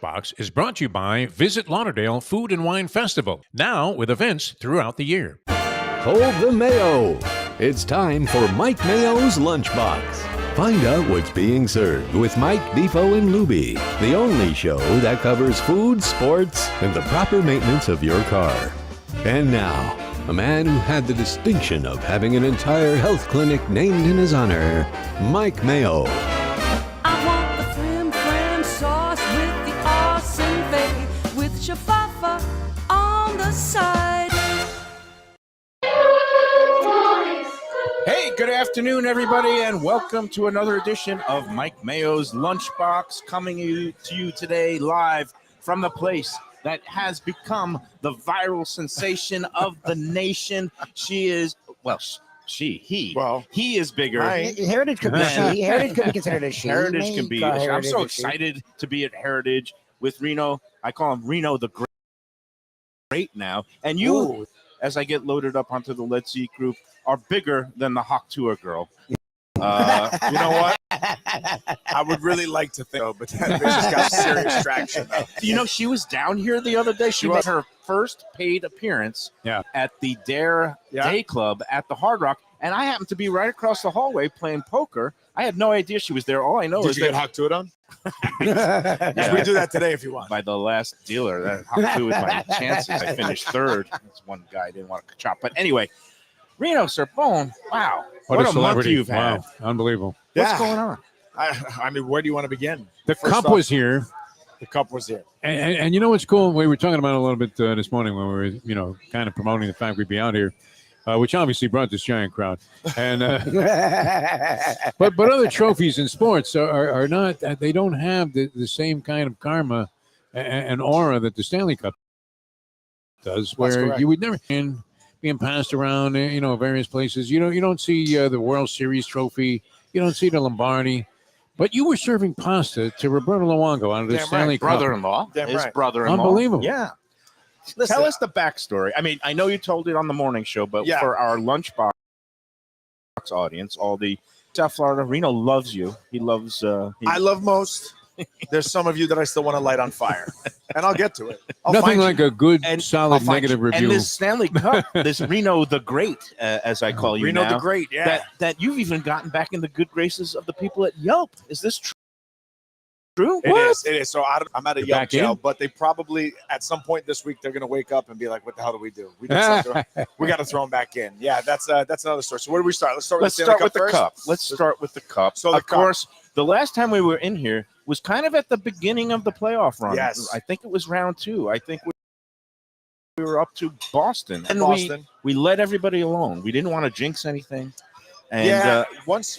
Lunchbox is brought to you by Visit Lauderdale Food and Wine Festival, now with events throughout the year. Hold the mayo. It's time for Mike Mayo's Lunchbox. Find out what's being served with Mike, Defo and Lubie, the only show that covers food, sports, and the proper maintenance of your car. And now, a man who had the distinction of having an entire health clinic named in his honor, Mike Mayo. I want the flim flam sauce with the awesome fave, with shafafa on the side. Hey, good afternoon, everybody, and welcome to another edition of Mike Mayo's Lunchbox, coming to you today live from the place that has become the viral sensation of the nation. She is, well, he is bigger. Heritage could be she. Heritage could be considered a she. Heritage can be. I'm so excited to be at Heritage with Rino. I call him Rino the Great now. And you, as I get loaded up onto the Let's Eat group, are bigger than the Hawk Tour girl. You know what? I would really like to think so, but that bitch has got serious traction. You know, she was down here the other day. She made her first paid appearance at the Dare Day Club at the Hard Rock, and I happened to be right across the hallway playing poker. I had no idea she was there. All I know is you get Hawk Tour on? We do that today if you want. By the last dealer, that Hawk Tour with my chances. I finished third. That's one guy I didn't want to chop. But anyway, Rino Cerbone, wow. What a month you've had. Wow. Unbelievable. What's going on? I mean, where do you want to begin? The cup was here. The cup was here. And you know what's cool? We were talking about it a little bit this morning when we were, kind of promoting the fact we'd be out here, which obviously brought this giant crowd. And but other trophies in sports are not, they don't have the same kind of karma and aura that the Stanley Cup does, where you would never being passed around, various places. You don't see the World Series trophy. You don't see the Lombardi. But you were serving pasta to Roberto Luongo out of the Stanley Cup. Brother-in-law. His brother-in-law. Unbelievable. Yeah. Listen, tell us the backstory. I mean, I know you told it on the morning show, but for our Lunchbox audience, all the South Florida, Reno loves you. He loves... I love most. There's some of you that I still want to light on fire, and I'll get to it. Nothing like a good, solid negative review. And this Stanley Cup, this Reno the Great, as I call you Reno now, the Great, that you've even gotten back in the good graces of the people at Yelp. Is this true? It is. So I'm at a Yelp jail, but they probably, at some point this week, they're going to wake up and be like, what the hell do? We did something. We got to throw them back in. Yeah, that's another story. So where do we start? Let's start with the cup. Let's start with the cup. So, of course, the last time we were in here was kind of at the beginning of the playoff run. Yes. I think it was round 2. I think we were up to Boston. And we let everybody alone. We didn't want to jinx anything. And once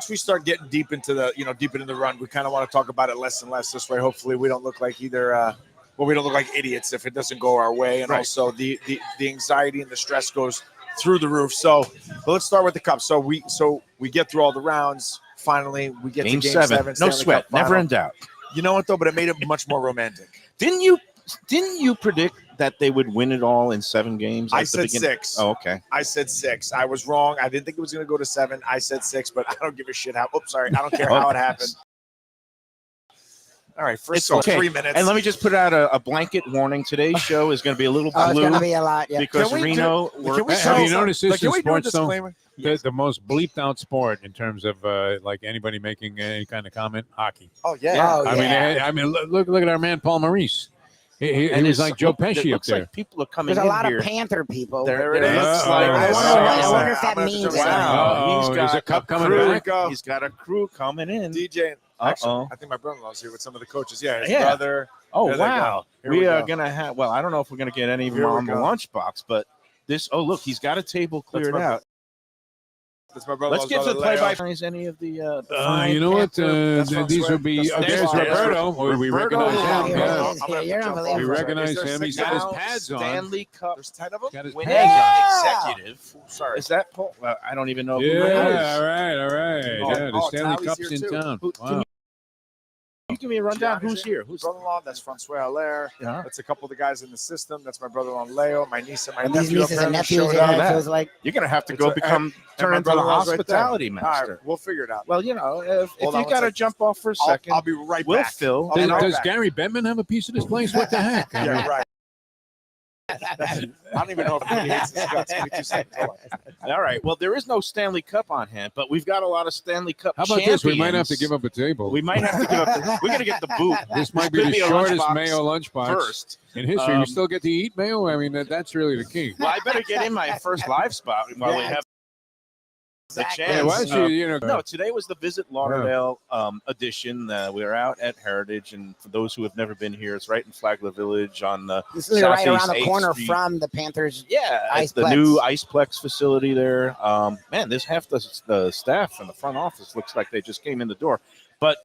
we start getting deep into the run, we kind of want to talk about it less and less. This way, hopefully, we don't look like we don't look like idiots if it doesn't go our way, and also the anxiety and the stress goes through the roof. So, but let's start with the cup. So we get through all the rounds. Finally, we get Game to Game 7. No Stanley sweat, Cup final. never in doubt. You know what though? But it made it much more romantic. Didn't you predict that they would win it all in 7 games? I said 6. Oh, okay. I said 6. I was wrong. I didn't think it was going to go to 7. I said 6, but I don't give a shit how. Oops, sorry. I don't care how it happened. All right, first 3 minutes. And let me just put out a blanket warning. Today's show is going to be a little blue. It's going to be a lot, because Reno. Have you noticed this in sports, though? Yes. The most bleeped out sport in terms of like anybody making any kind of comment, hockey. Oh yeah. I mean, look at our man Paul Maurice. He was like Joe Pesci up there. Like people are coming. There's a lot here. of Panther people. There it is. I wonder if that means Wow. He's got a cup coming back. He's got a crew coming in. DJ. Actually, I think my brother-in-law's here with some of the coaches. Yeah, his brother. Oh, there wow. We are going to have, well, I don't know if we're going to get any of them on the lunchbox, but this, look, he's got a table cleared out. That's my brother. Let's get to the play-by-play. Any of the you know what? These will be. There's Roberto. We recognize him. We recognize him. He's got his pads on. Stanley Cup. There's 10 of them. Got his pads on. Executive. Sorry. Is that Paul? I don't even know. Yeah. All right. Yeah, the Stanley Tally's Cup's here in too. town. Wow. You give me a rundown. Who's here? Who's brother-in-law? That's Francois Allaire. Yeah. That's a couple of the guys in the system. That's my brother-in-law Leo, my niece and my And these nephew. nieces and apparently nephews, showed up. it feels like You're gonna have to It's go a- become turn my into the brother-in-law's right there. hospitality All master. right, we'll figure it out. Well, you know, if Hold you on one got to second. jump off for a I'll, second, I'll be right we'll back. fill. I'll be right Does back. Gary Bettman have a piece of this place? What the heck? I mean, Yeah, right. I don't even know if he hates his guts. Give me 2 seconds. Hold on. All right. Well, there is no Stanley Cup on hand, but we've got a lot of Stanley Cup. how about this? We might have champions. to give up a table. We might have to give up. We're gonna get the boot. This might be Could the a shortest lunchbox mayo lunchbox first. in history. We Um, still get to eat mayo. I mean, that's really the key. Well, I better get in my first live spot while we have the Exactly. Yeah, chance. why don't you, No, today was the Visit Lauderdale edition. We are out at Heritage, and for those who have never been here, it's right in Flagler Village on the this is right around Southeast the 8th corner Street. from the Panthers. It's the Iceplex. new Iceplex facility there. Man, this half the staff in the front office looks like they just came in the door. But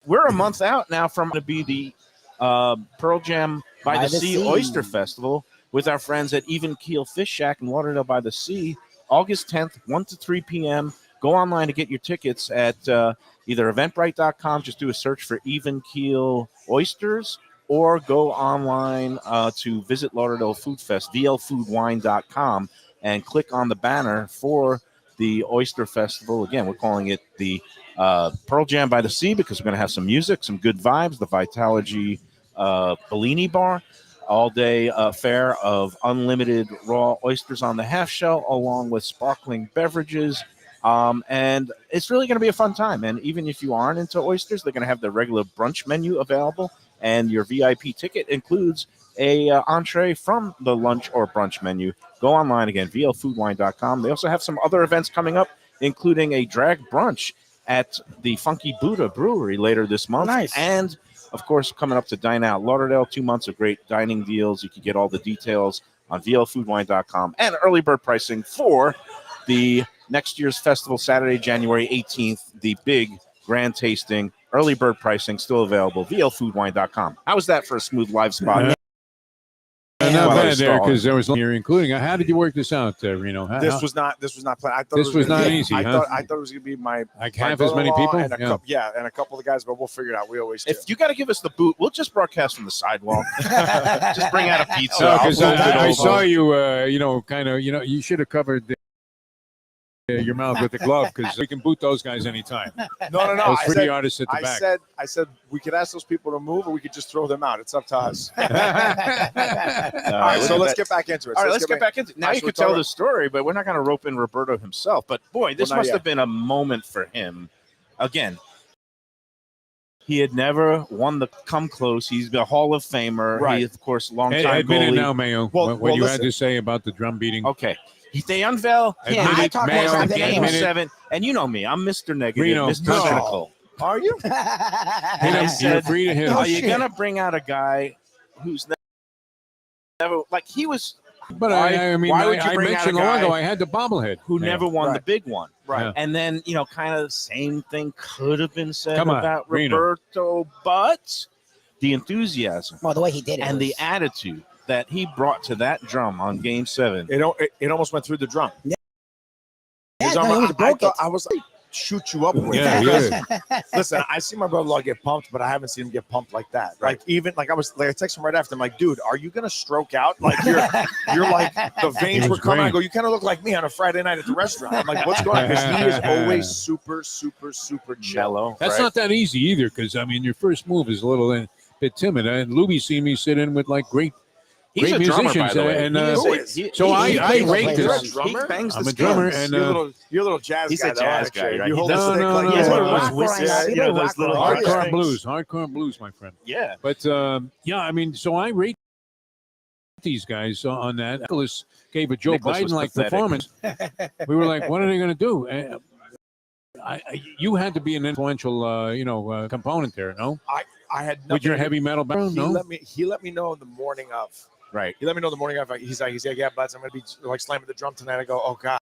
we're a month out now from to be the Pearl Jam by the Sea Oyster Festival with our friends at Even Keel Fish Shack in Lauderdale by the Sea, August 10th, 1 to 3 p.m. Go online to get your tickets at either eventbrite.com. Just do a search for Even Keel Oysters, or go online to Visit Lauderdale Food Fest, vlfoodwine.com, and click on the banner for the Oyster Festival. Again, we're calling it the Pearl Jam by the Sea because we're going to have some music, some good vibes, the Vitalogy Bellini Bar, all-day affair of unlimited raw oysters on the half shell, along with sparkling beverages. And it's really going to be a fun time. And even if you aren't into oysters, they're going to have the regular brunch menu available, and your VIP ticket includes a entree from the lunch or brunch menu. Go online again, vlfoodwine.com. They also have some other events coming up, including a drag brunch at the Funky Buddha Brewery later this month. Nice. And, of course, coming up to Dine Out Lauderdale, 2 months of great dining deals. You can get all the details on vlfoodwine.com, and early bird pricing for the next year's festival, Saturday, January 18th, the big grand tasting. Early bird pricing still available, vlfoodwine.com. How was that for a smooth live spot? Not While bad it's there, stalling. because there was here, including. How did you work this out, Reno? This was not planned. I thought This it was gonna not be- easy, I huh? thought it was gonna be my like my half as many brother-in-law people. and a Yeah. and a couple of the guys, but we'll figure it out. We always do. If you got to give us the boot, we'll just broadcast from the sidewalk. Just bring out a pizza. I'll Because move it I over. saw you, kind of, you should have covered your mouth with the glove, because we can boot those guys anytime. no. Those I 3D said, artists at the back. I said we could ask those people to move, or we could just throw them out. It's up to us. All All right, so let's get back into it. All right, So let's get back into it. Now All right, you so can we're tell talking- the story, but we're not going to rope in Roberto himself. But boy, this Well, not must yet. have been a moment for him. Again, he had never won the come close. He's a Hall of Famer. Right. He, of course, long time Admit it goalie. now, Mayo. Well, what you listen. had to say about the drum beating. Okay. They unveil him Admit I it, talk Mayo. more about that Game anyway. 7. And you know me. I'm Mr. Negative, Reno, Mr. no. Cynical. Are you? Hit I him. said, You're free to hit him. No Are you shit. going to bring out a guy who's never like he was But why- I mean, why would you I bring out mentioned a a while guy ago, I had the bobblehead. who Mayo. never won the Right. big one? Right. Yeah. And then, kind of the same thing could have been said Come on, about Reno. Roberto, but the enthusiasm Well, the way he did it. and the was- attitude that he brought to that drum on Game 7. It almost went through the drum. Yeah, His no, arm- he was broke it. I was like, shoot you up with. Yeah, yeah. Listen, I see my brother-in-law get pumped, but I haven't seen him get pumped like that. Like I texted him right after. I'm like, dude, are you gonna stroke out? Like you're like the veins He were was coming. I great. go, you kind of look like me on a Friday night at the restaurant. I'm like, what's going on? Because he is always super, super, super chill. Mellow. That's right? not that easy either, because, I mean, your first move is a little bit timid. And Lubie seen me sit in with, like, great He's great a drummer, by musicians, the way. and, He is who a- is? he- so he- I he- rate he- You're a this. drummer? He bangs I'm the a drummer, skins. and You're a little jazz He's guy. a jazz though, guy, aren't right? you? He hold the does- stick no, like no, this. no, What no. was Rock whistles? right now. you know, Rock those little roll. hard Hardcore strings. blues, hardcore blues, my friend. Yeah. But yeah, I mean, so I rate these guys on that. Nicholas gave a Joe Nicholas was Biden-like pathetic. performance. We were like, what are they going to do? You had to be an influential, component there, no? I had With your nothing- heavy metal background, He no? let me know the morning of. Right. He let me know the morning of. He's like, yeah, buds, I'm gonna be like slamming the drum tonight. I go, oh god.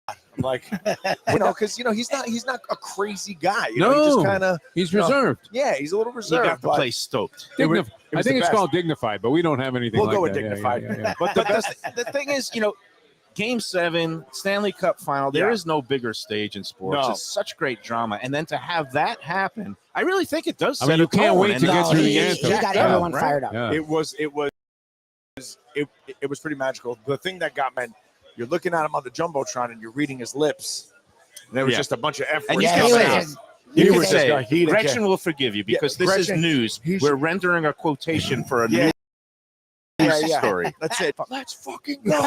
I'm like, because he's not a crazy guy. He No. just kind of He's No. reserved. he's a little He reserved. got the but place stoked. It was- Dignif- it I was think the it's best. called dignified, but we don't have anything We'll like go with that. Yeah, dignified. yeah, yeah. But the thing is, Game 7, Stanley Cup final. There is no bigger stage in sports. No. It's such great drama. And then to have that happen, I really think it does I mean, set you a can't tone. wait And to get that's- through the he anthem. got Yeah, everyone right? fired up. Yeah. It was pretty magical. The thing that got me, you're looking at him on the jumbotron and you're reading his lips. And there was just a bunch of F And words. you Yeah, can he was say, just. you he can was say just- he didn't Gretchen care. will forgive you because Yeah, this Gretchen, is news. he's- We're rendering a quotation for a Yeah. news story. That's it. Let's fucking go.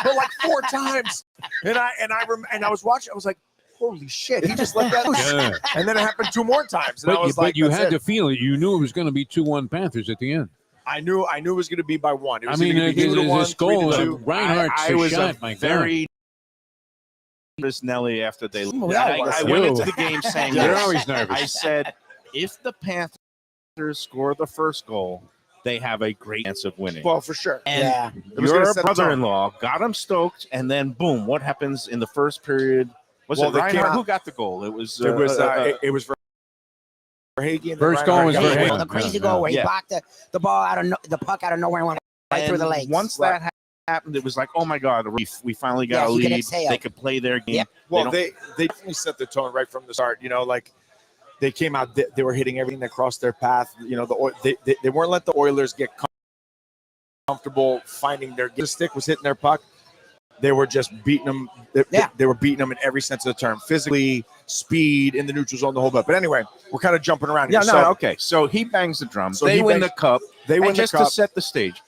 But like 4 times. And I was watching. I was like, holy shit! He just let that loose. Yeah. And then it happened 2 more times. And I was But like, you that's had it. to feel it. You knew it was going to be 2-1 Panthers at the end. I knew it was going to be by 1. It I was mean, either gonna be 2 to 1, this 3 goal, to 2. Reinhardt's I was shot, my God. very nervous, Nelly, after they. Well, I you. went into the game saying, You're this. always nervous. I said, if the Panthers score the first goal, they have a great chance of winning. Well, for sure. And Yeah. It was gonna your set the tone. brother-in-law got him stoked, and then boom, what happens in the first period? Was Well, it they Reinhardt? came out- Who got the goal? It was. It was Verhaeghe. First goal was Yeah, Verhaeghe. the crazy Yeah, goal where he yeah. blocked the ball the puck out of nowhere and went right through the legs. Once that happened, it was like, oh my God, we finally got Yeah, a he could lead. exhale. They could play their game. Yep. Well, they definitely set the tone right from the start. You know, like they came out, they were hitting everything that crossed their path. You know, they weren't letting the Oilers get comfortable finding the stick was hitting their puck. They were just beating them. They were beating them in every sense of the term, physically, speed, in the neutral zone, the whole bit. But anyway, we're kind of jumping around here. Okay. So he bangs the drum. So they he win bangs- the cup. They win And the just cup. to set the stage,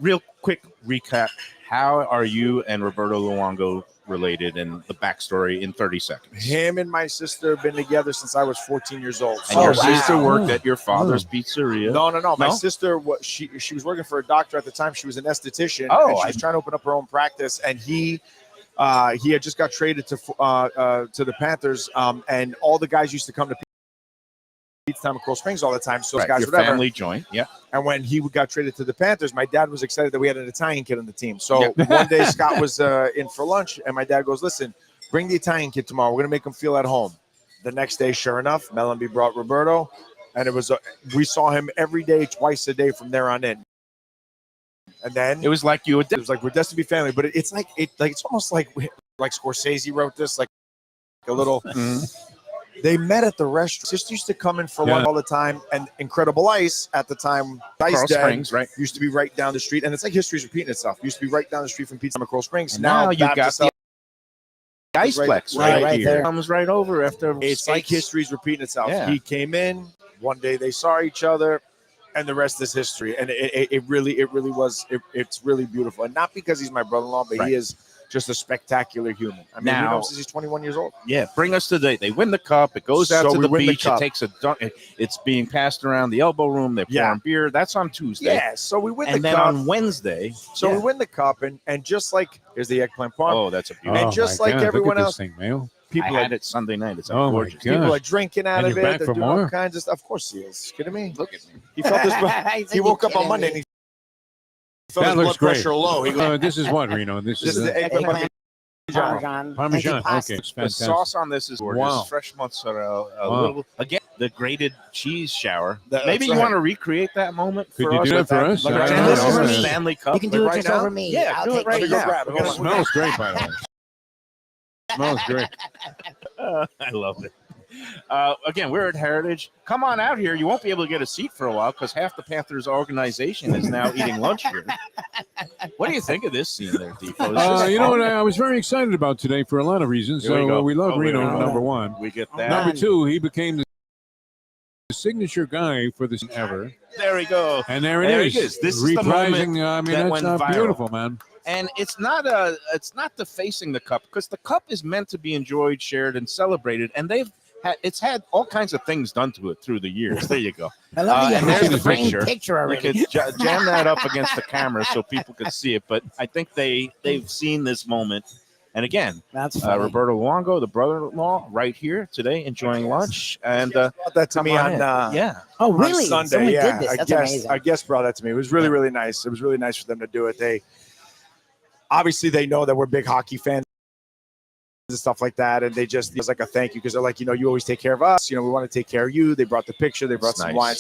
real quick recap. How are you and Roberto Luongo related and the backstory in 30 seconds? Him and my sister have been together since I was 14 years old. And your wow. sister worked at your father's pizzeria. No. My No? sister, she was working for a doctor at the time. She was an esthetician. Oh, and she was trying to open up her own practice. And he had just got traded to the Panthers. And all the guys used to come to pizza time at Coral Springs all the time. So those Right, guys, your whatever. family joint. Yeah. And when he got traded to the Panthers, my dad was excited that we had an Italian kid on the team. So one day Scott was in for lunch, and my dad goes, "Listen, bring the Italian kid tomorrow. We're gonna make him feel at home." The next day, sure enough, Mellenby brought Roberto, and it was we saw him every day, twice a day from there on in. And then It was like you it was like we're destined to be family, but it's almost like Scorsese wrote this, like a little. They met at the restaurant. Sister used to come in for lunch all the time, and Incredible Ice at the time, Ice Coral Den, Springs, right? used to be right down the street, and it's like history's repeating itself. Used to be right down the street from Pizza Time at Coral Springs. And now you got Baptist the Iceplex right here. there. Comes right over after. It's like history's repeating itself. Yeah. He came in one day, they saw each other, and the rest is history. And it really was. It's really beautiful, and not because he's my brother-in-law, but Right. he is just a spectacular human. I mean, we Now- know him since he's 21 years old. Yeah, bring us to they win the cup. It goes out So to we the win the beach. It cup. takes it's being passed around the elbow room. They're Yeah. pouring beer. That's on Tuesday. Yeah, so we win And the then cup. on Wednesday, So we win the cup, and just like here's the eggplant parm. oh, that's a beautiful. And just my like God, everyone look at else, this thing, Mayo. people I are had it Sunday night. It's Oh, my gorgeous. God. people are drinking out And of you're it. back They're for doing all more? kinds of stuff. Of course he is. Kidding me? Look at me. He felt his. He He woke up on Monday and he felt That his looks blood great. pressure low. He goes, This is what, Reno? This "This is is the eggplant Eggplant, Parmesan." Parmesan. Antipasto. Okay, it's The fantastic. sauce on this is gorgeous. Wow. Fresh mozzarella. A Wow. little again. The grated cheese shower. That's Maybe you right. want to recreate that moment Could for you us. do that with for us? Like I a don't And know. this is Over for the me. Stanley Cup. You can do it Right just now? over me. Yeah, I'll do it take right Let me now. go grab it. It smells great, by the way. Smells great. I love it. Again, we're at Heritage. Come on out here. You won't be able to get a seat for a while because half the Panthers organization is now eating lunch here. What do you think of this scene there, Defo? It's just You know fun. what I was very excited about today for a lot of reasons. Here we So go. we love Oh, wait, Reno, hold on. number one. We get that. Number two, he became the signature guy for this ever. There we go. And there There it he is. is. This is the reprising. moment I mean, that that's went not viral. beautiful, man. And it's not the facing the cup because the cup is meant to be enjoyed, shared, and celebrated. And it's had all kinds of things done to it through the years. There you go. I love that and you there's have the the framed picture. picture We already. could jam that up against the camera so people could see it. But I think they've seen this moment. And again, That's funny. Roberto Luongo, the brother-in-law, right here today, enjoying lunch. And Brought that to come me on on in. Yeah. Oh, on really? Sunday. Somebody Yeah, did this. That's amazing. I guess brought that to me. It was really, really nice. It was really nice for them to do it. They obviously they know that we're big hockey fans and stuff like that, and it was like a thank you because they're like, you always take care of us. We want to take care of you. They brought the picture. They brought That's some nice. wine.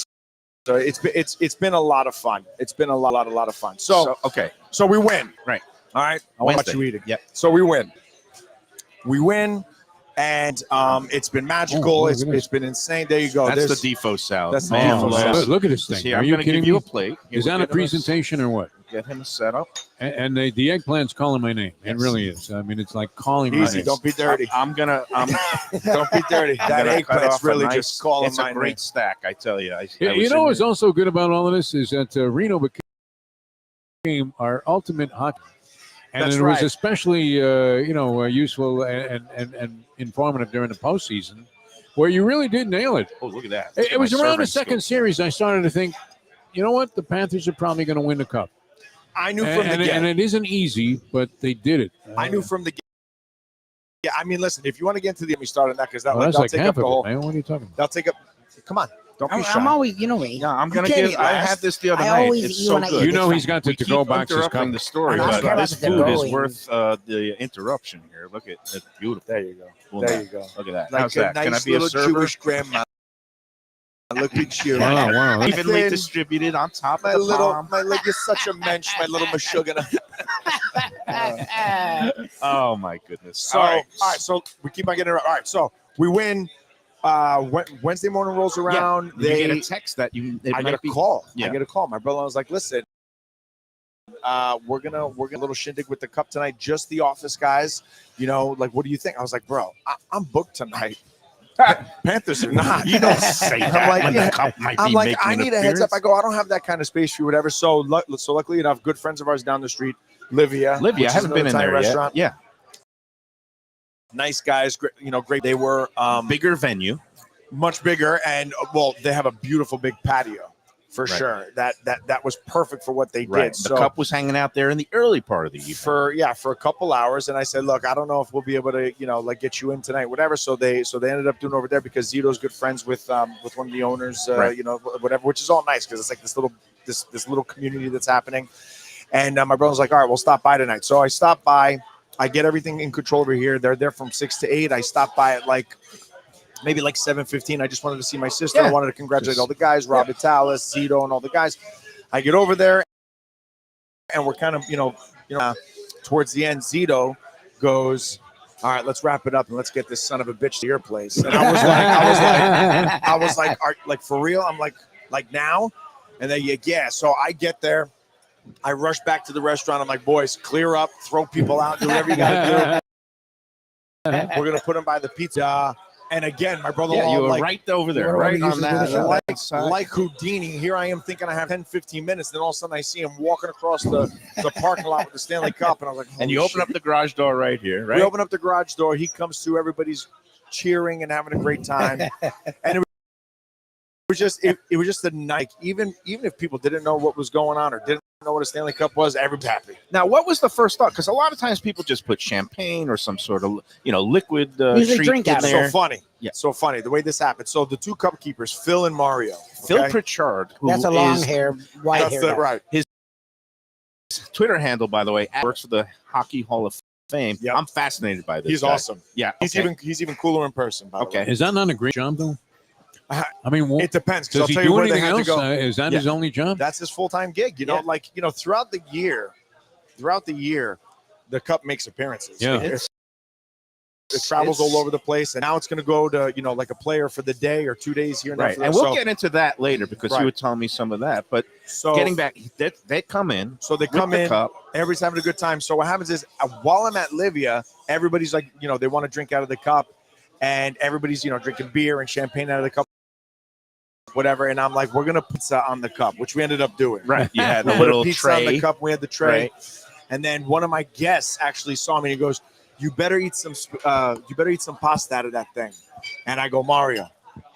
So it's been a lot of fun. It's been a lot of fun. So okay. we win. Right. All right. I want Wednesday. you eating. Yep. So we win. We win. And it's been magical. look It's at this. been insane. There you go. That's There's- the Defo salad. That's the Man Defo loves- salad. Look at this thing. Here, Are I'm you going to kidding give you me? a plate. Here, Is we'll that a get him presentation or what? Get him a setup. And the eggplant's calling my name. It Yes. really is. I mean, it's like calling my Easy. name. Don't be dirty. I'm gonna. Don't be dirty. I'm That gonna cut eggplant's off a really nice- just calling It's my a great name. stack, I tell you. You know what's also good about all of this is that Reno became our ultimate hockey. And That's it was right. especially, useful and informative during the postseason, where you really did nail it. Oh, look at that! It was My around the serving second skills. series I started to think, you know what, the Panthers are probably going to win the cup. I knew from the And get. it isn't easy, but they did it. I knew from the get. Yeah, I mean, listen. If you want to get into the, we start on that because Well, that's that'll like take half up the of whole. it, man. What are you talking about? That'll take up. Come on, don't be shy. I'm always, you know me. Yeah, I'm gonna You can't give. eat I last. had this the other I night. always It's eat so when I good. eat. You know It's he's got the We to-go keep boxes interrupting coming. the story, I don't care but about this the food to-go is and- worth the interruption here. Look at it's beautiful. There you go. Well, There now, you go. Look at that. Like How's a that? Can I nice be a little server? Jewish grandma. Look at you. Wow. Evenly Thin. distributed on top My of the little, palm. my look, you're such a mensch, my little mashugana. Oh my goodness! So, all right. So we keep on getting it. All right. So we win. Wednesday morning rolls around. You get a text that you. It I might get a be, call. Yeah. I get a call. My brother was like, "Listen, we're gonna a little shindig with the cup tonight. Just the office guys. You know, like, what do you think?" I was like, "Bro, I'm booked tonight. Panthers are not." You don't say I'm that like, when yeah. the cup might I'm be like, making I an need a heads up. appearance. I go, I don't have that kind of space for you, whatever. So luckily enough, good friends of ours down the street, Livia. Livia, which I is haven't been in another there Italian yet. restaurant. Yeah, Nice guys, great. Great. They were bigger venue. much bigger, and well, they have a beautiful big patio for Right. sure. That was perfect for what they Right. did. The So cup was hanging out there in the early part of the evening. for a couple hours, and I said, look, I don't know if we'll be able to like get you in tonight, whatever. So they ended up doing over there because Zito's good friends with one of the owners, Right. whatever, which is all nice because it's like this little community that's happening. And my brother's like, all right, we'll stop by tonight. So I stopped by. I get everything in control over here. They're there from 6 to 8. I stopped by at maybe 7:15. I just wanted to see my sister. Yeah. I wanted to congratulate all the guys, Rob Vitalis, Zito, and all the guys. I get over there, and we're kind of, towards the end, Zito goes, all right, let's wrap it up and let's get this son of a bitch to your place. And I was like, for real? I'm like now? And they yeah. So I get there. I rush back to the restaurant. I'm like, boys, clear up, throw people out, do whatever you got to do. We're going to put them by the pizza. And again, my brother-in-law, Yeah, you were like, right over there, You were right right on using the show. that side. like Houdini, here I am thinking I have 10, 15 minutes. Then all of a sudden I see him walking across the parking lot with the Stanley Cup. And I was like, And you open up the garage door right here, right? We open up the garage door. He comes through. Everybody's cheering and having a great time. And it was just a night. Even if people didn't know what was going on or didn't know what a Stanley Cup was, everybody happy. Now, what was the first thought? Because a lot of times people just put champagne or some sort of liquid Usually treat drink in out of it. there. So funny. Yeah. So funny the way this happened. So the two cup keepers, Phil and Mario. Phil okay? Pritchard, who That's a long is hair, white That's hair. the, guy. right. Twitter handle, by the way, works for the Hockey Hall of Fame. Yep. I'm fascinated by this. He's guy. awesome. Yeah, He's okay. even cooler in person. By the Okay. way. Is that not a great job, though? Uh, I mean, It depends. 'Cause does I'll he tell you do where they anything had to else? go. Is that his only job? That's his full-time gig. Yeah. Throughout the year, the cup makes appearances. Yeah. It travels all over the place, and now it's going to go to like a player for the day or 2 days here and there. Right, for and that. we'll So- get into that later because Right. you were telling me some of that. But so getting back, they come in. So they with come the in. cup. Everybody's having a good time. So what happens is while I'm at Livia, everybody's like, they want to drink out of the cup, and everybody's drinking beer and champagne out of the cup, whatever. And I'm like, we're gonna put pizza on the cup, which we ended up doing. Right, you had We a put little pizza on the tray. cup. We had the tray, Right. and then one of my guests actually saw me. And he goes, "You better eat some pasta out of that thing." And I go, "Mario,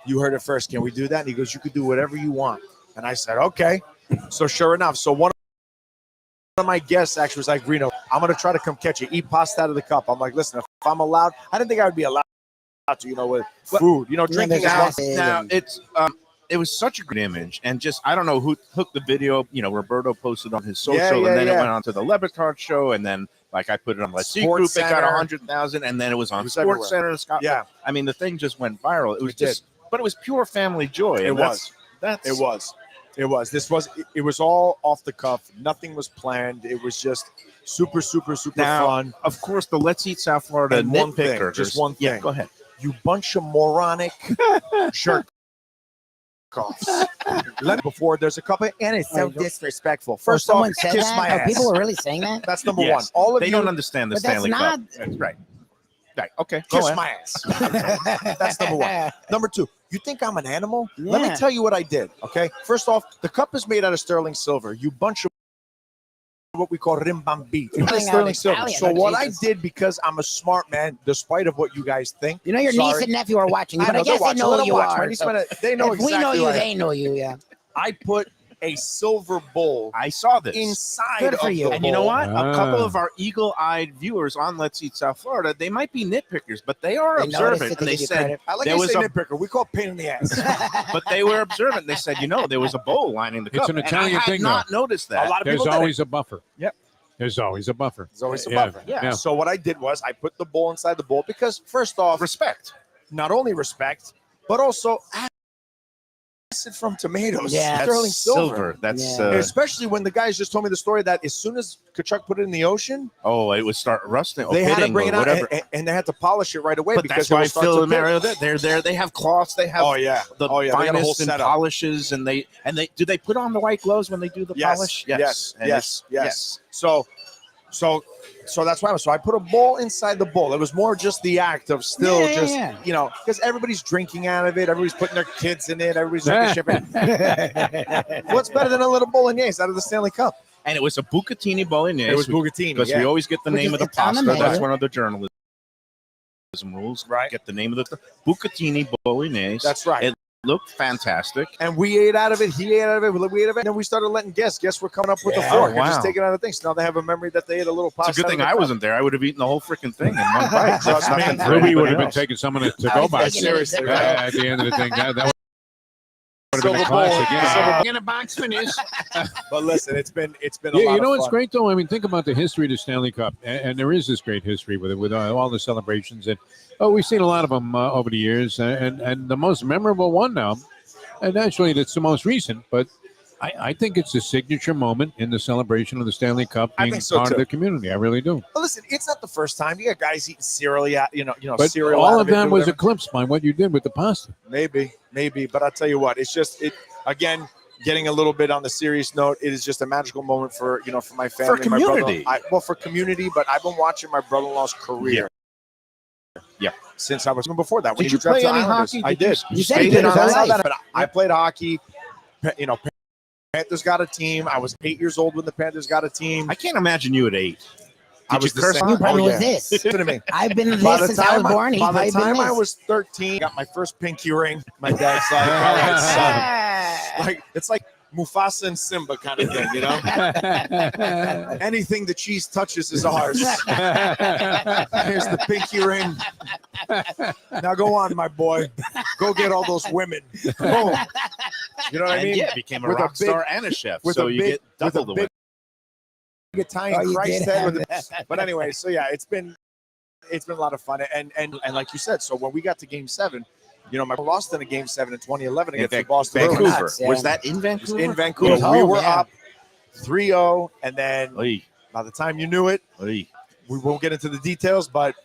you heard it first. Can we do that?" And he goes, "You could do whatever you want." And I said, "Okay." So sure enough, so one of my guests actually was like, "Rino, I'm gonna try to come catch you. Eat pasta out of the cup." I'm like, "Listen, if I'm allowed, I didn't think I would be allowed to, with food, drinking there's is one acid Now and- it's it was such a good image, and just I don't know who hooked the video. Roberto posted on his social, Yeah, and then yeah. it went on to the Lebertard show, and then I put it on my C Sports group. It got Center. 100,000, and then it was on It was Sports everywhere. Center in Scotland. Yeah. I mean the thing just went viral. It was It did. just, but it was pure family joy. It and was. That's It was. It was all off the cuff. Nothing was planned. It was just Super Now, fun. Of course, the Let's Eat South Florida And one thing, nitpicker. just one Yeah, thing. go ahead. You bunch of moronic jerk offs. Before there's a couple, and it's so disrespectful. First off, someone said kiss that? my Are ass. people are really saying that? That's number Yes. one. All of They you don't understand the But that's Stanley not- Cup. That's right. Right. Okay. kiss Go ahead. my ass. That's number one. Number two, you think I'm an animal? Let me Yeah. tell you what I did. Okay. First off, the cup is made out of sterling silver. You bunch of what we call rimbambit. You're playing out Sterling silver. Italian, So oh, what Jesus. I did, because I'm a smart man, despite of what you guys think. You know, your niece Sorry. and nephew are watching you, I but I know, they're guess they watching. know Let who them you watch. My are. niece So and they know if we exactly know you, what I they know you. Yeah. I put a silver bowl I saw this. inside Good of for you. the And you know bowl. what? Ah. A couple of our eagle-eyed viewers on Let's Eat South Florida, they might be nitpickers, but they are They noticed observant. it, And they they give you said, credit. I like there to was say a- nitpicker. We call it pain in the ass. but they were observant. They said, there was a bowl lining the It's cup. an And Italian I had thing, not noticed that. A lot of There's people did always a buffer. Yep. There's always a buffer. There's always a Yeah. buffer. Yeah. So what I did was I put the bowl inside the bowl because first off, Respect. not only respect, but also acid from tomatoes. Yeah. Sterling That's silver. That's Yeah. Especially when the guys just told me the story that as soon as Kachuk put it in the ocean, it would start rusting. Or they had to pitting bring or it out whatever. and they had to polish it right away But because that's it why will start Phil to and pit. Mario, they're there. They have cloths. They have Oh yeah, the they got a whole finest and setup. polishes, and they do they put on the white gloves when they do the polish? Yes, And yes, it's- yes. So that's why. So I put a bowl inside the bowl. It was more just the act of still Yeah. because everybody's drinking out of it. Everybody's putting their kids in it. Everybody's drinking shit. What's better than a little bolognese out of the Stanley Cup? And it was a bucatini bolognese. It was bucatini. because Yeah. we always get the Which name is of the it's on the pasta. That's menu. one of the journalism rules. Right. Get the name of the bucatini bolognese. That's right. It looked fantastic. And we ate out of it. He ate out of it. We ate out of it. And then we started letting guests. Guests were coming up with a Yeah. fork Oh, and just wow. taking out of things. So now they have a memory that they ate a little pasta. It's a good out of thing the I cup. wasn't there. I would have eaten the whole freaking thing in one bite. That's Trust me. nothing for Ruby would anybody have been else. taking someone to I go was by. thinking it was Seriously, the- At the end of the thing, that would have been Silver a bowl. classic. Silver Yeah. bowl. In a box for this. But listen, it's been a Yeah, lot you of know what's fun. great though? I mean, think about the history of the Stanley Cup, and there is this great history with it, with all the celebrations, and we've seen a lot of them over the years, and the most memorable one now, and actually it's the most recent, but I think it's a signature moment in the celebration of the Stanley Cup I being think so, part too. of the community. I really do. But listen, it's not the first time. You got guys eating cereal, But cereal. all out of it, that do was whatever. eclipsed by what you did with the pasta. Maybe. But I'll tell you what, it's just again, getting a little bit on the serious note, it is just a magical moment for for my family, my community. brother. For community, but I've been watching my brother-in-law's career. Yeah. Since I was even before that. When Did he you play drafted any Islanders. hockey? I did. You said Stayed you did in his on whole that? life. But I played hockey. Panthers got a team. I was 8 years old when the Panthers got a team. I can't imagine you at 8. I Did was you the curse same. You on? probably Oh, was yeah. this. Listen to me. I've been By this the since I was time, born. He's by the probably been time I this. was 13, got my first pinky ring. My dad's like, all right, son. Like it's like Mufasa and Simba kind of thing, Anything the cheese touches is ours. Here's the pinky ring. Now go on, my boy. Go get all those women. Boom. You know what I And mean? yeah, became a With a rock big- star and a chef. with So a you big- get with a double the big- win. Italian Oh, you Christ did head have with the, but anyway, so yeah, it's been a lot of fun, and like you said, so when we got to Game 7, my lost in a Game 7 in 2011 against the Boston Vancouver. Bruins. Nuts, yeah. Was that in It was Vancouver? in Vancouver. Yeah. We Oh, were yeah. up 3-0, and then Oy, by the time you knew it, oy. we won't get into the details, but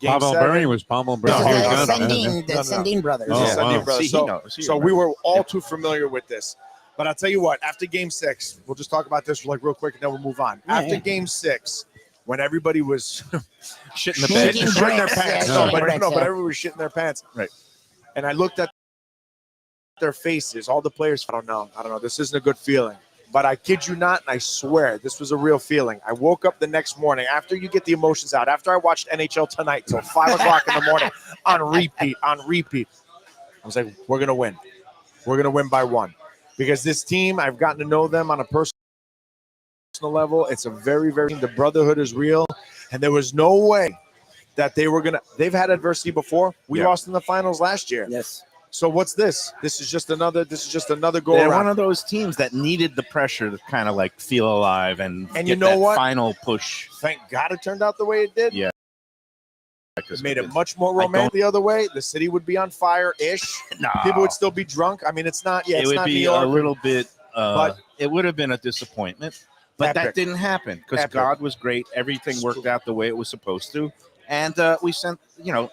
Game Pavel 7, Berry was Pavel Berry. No, This is no, the no, no, Sendin, the no. Sendin brothers. Oh, This is wow. Sendin Brothers. See, he So, knows. He so we remembers. were all too familiar with this. But I'll tell you what, after Game 6, we'll just talk about this real quick, and then we'll move on. Yeah, After yeah. Game 6, when everybody was Shit in the bed. Shaking shitting their bricks, pants. yeah, No, shaking but bricks, yeah. everybody was shitting their pants. Right. And I looked at their faces, all the players. I don't know. This isn't a good feeling. But I kid you not, and I swear this was a real feeling. I woke up the next morning after you get the emotions out, after I watched NHL Tonight till 5 o'clock in the morning on repeat. I was like, we're going to win. We're going to win by 1. Because this team, I've gotten to know them on a personal level. It's a very, very, the brotherhood is real. And there was no way that they've had adversity before. We Yeah. lost in the finals last year. Yes. So what's this? This is just another go They're around. one of those teams that needed the pressure to kind of like feel alive and And get you know that what? final push. Thank God it turned out the way it did. Yeah. It made it much more romantic the other way. The city would be on fire-ish. No. People would still be drunk. I mean, it's not. Yeah, it it's would not New be York. a little bit. But- It would have been a disappointment. But that Epic. didn't happen because Epic. God was great. Everything worked out the way it was supposed to. And we sent,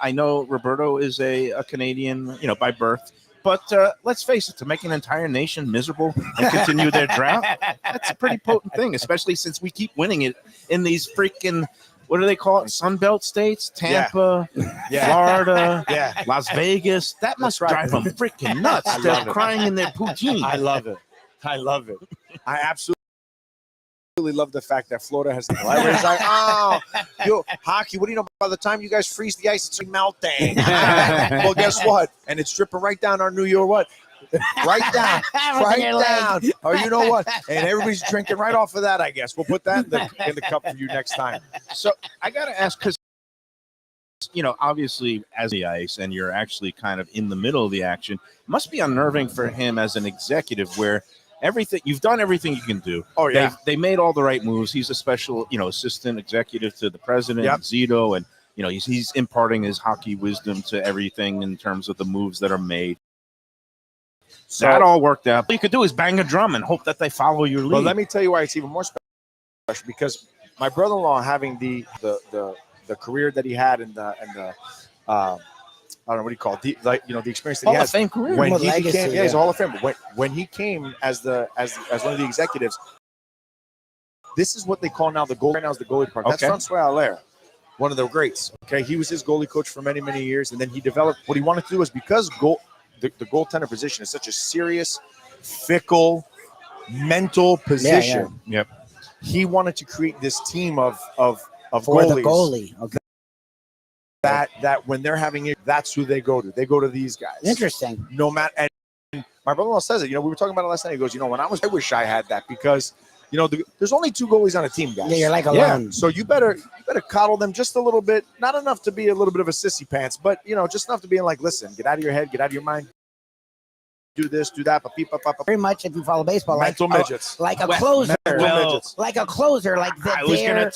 I know Roberto is a Canadian, by birth. But let's face it, to make an entire nation miserable and continue their drought, that's a pretty potent thing, especially since we keep winning it in these freaking, what do they call it, Sunbelt states? Tampa, Florida, Las Vegas. That must drive them freaking nuts. They're crying in their poutine. I love it. I absolutely love the fact that Florida has. Everybody's like, hockey. What do you know? By the time you guys freeze the ice, it's melting. Well, guess what? And it's dripping right down our New York. What? Right down. Or you know what? And everybody's drinking right off of that. I guess we'll put that in the cup for you next time. So I got to ask because. Obviously, as the ice, and you're actually kind of in the middle of the action, it must be unnerving for him as an executive where you've done everything you can do. Oh, yeah. They made all the right moves. He's a special, assistant executive to the president, Zito, and, he's imparting his hockey wisdom to everything in terms of the moves that are made. So that all worked out. All you could do is bang a drum and hope that they follow your lead. Well, let me tell you why it's even more special, because my brother-in-law having the career that he had and the I don't know what do you call it, the experience that Hall he of has. Fame career. When he Legacy, became, he's a Hall of Fame. When he came as one of the executives, this is what they call now the goalie. Right now is the goalie department. Okay. That's Francois Allaire, one of the greats. Okay, he was his goalie coach for many, many years, and then he developed what he wanted to do was because the goaltender position is such a serious, fickle, mental position. Yep. He wanted to create this team of For goalies. the goalie. Okay. That when they're having it, that's who they go to. They go to these guys. Interesting. No matter, and my brother-in-law says it. We were talking about it last night. He goes, I wish I had that because, there's only 2 goalies on a team, guys. Yeah, you're like alone. So you better coddle them just a little bit. Not enough to be a little bit of a sissy pants, but just enough to be like, listen, get out of your head, get out of your mind. Do this, do that, Very much if you follow baseball, mental midgets. like a closer, midgets. like a closer, like I was going to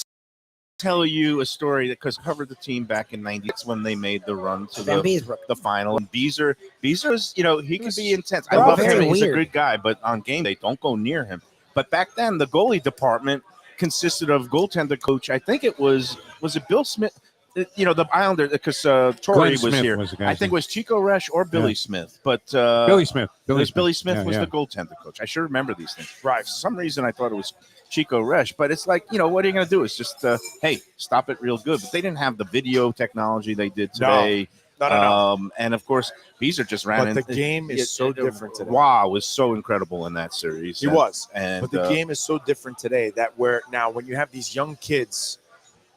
tell you a story because I covered the team back in '96 when they made the run to the final. And Beezer's, he could be intense. I love him. He's a good guy, but on game day, don't go near him. But back then, the goalie department consisted of goaltender coach. I think it was it Bill Smith? The Islander, because Torrey was Smith here. was the guy, I think it was Chico Resch or Billy Smith. But Billy Smith. Billy Smith was Yeah. the goaltender coach. I should remember these things. Right. For some reason, I thought it was Chico Resch. But it's like, what are you going to do? It's just, hey, stop it real good. But they didn't have the video technology they did today. No. And, of course, Beezer just ran But the game is so different today. Wow was so incredible in that series. He was. And, but the game is so different today that when you have these young kids,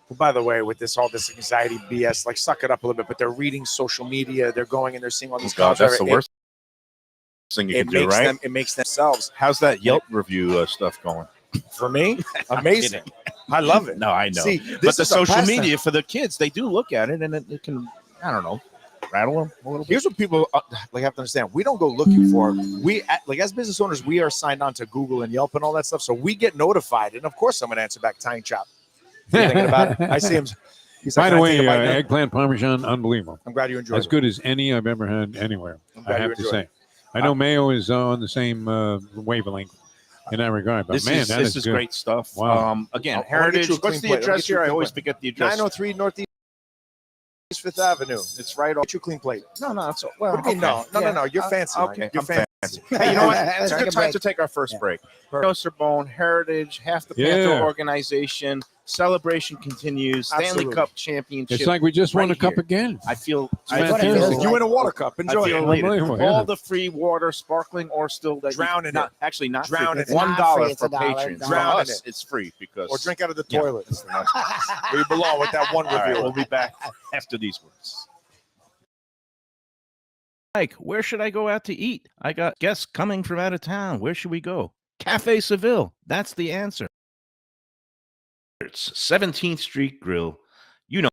who, by the way, with all this anxiety BS, like suck it up a little bit, but they're reading social media, they're going and they're seeing all these God, that's the worst thing you can do, right? It makes themselves. How's that Yelp review stuff going? For me, amazing. I love it. No, I know. See, but the is a social pastime. media for the kids, they do look at it and it can, I don't know, rattle them a little bit. Here's what people have to understand. We don't go looking for it. We, as business owners, we are signed on to Google and Yelp and all that stuff. So we get notified. And of course, I'm going to answer back Tying Chop. You're thinking about it. I see him. He's By like, the "Can I way, take a bite now?" eggplant parmesan, unbelievable. I'm glad you enjoyed As it. good as any I've ever had anywhere, I'm I glad you have to enjoyed say. it. I know Mayo is on the same wavelength in that regard, but This that is is good. great stuff. Wow. Again, I wanna get Heritage. you a What's clean the plate. Let me address get you here? a I clean always plate. forget the address. 903 Northeast Fifth Avenue. It's right off. Get you a clean plate. No, it's well. What do you mean? okay. No. You're fancy. Okay, man. You're I'm fancy. Hey, you know what? Let's It's a take good a time break. to take our first break. Perfect. Rino Cerbone, Heritage, half the Yeah. Panther organization. Celebration continues. Stanley Absolutely. Cup championship. It's like we just won right a cup here. again. I feel. fantastic. You win a water cup. Enjoy I feel it. elated. Unbelievable, All yeah. the free water, sparkling or still that Drown in not, it. Actually, not Drown free. in it. $1 Not free, it's for $1. patrons. For Drown in us, it. it's free because Or drink out of the Yeah. toilet. Where you belong with that one All right, review. we'll be back after these words. Mike, where should I go out to eat? I got guests coming from out of town. Where should we go? Cafe Seville. That's the answer. It's 17th Street Grill. You know.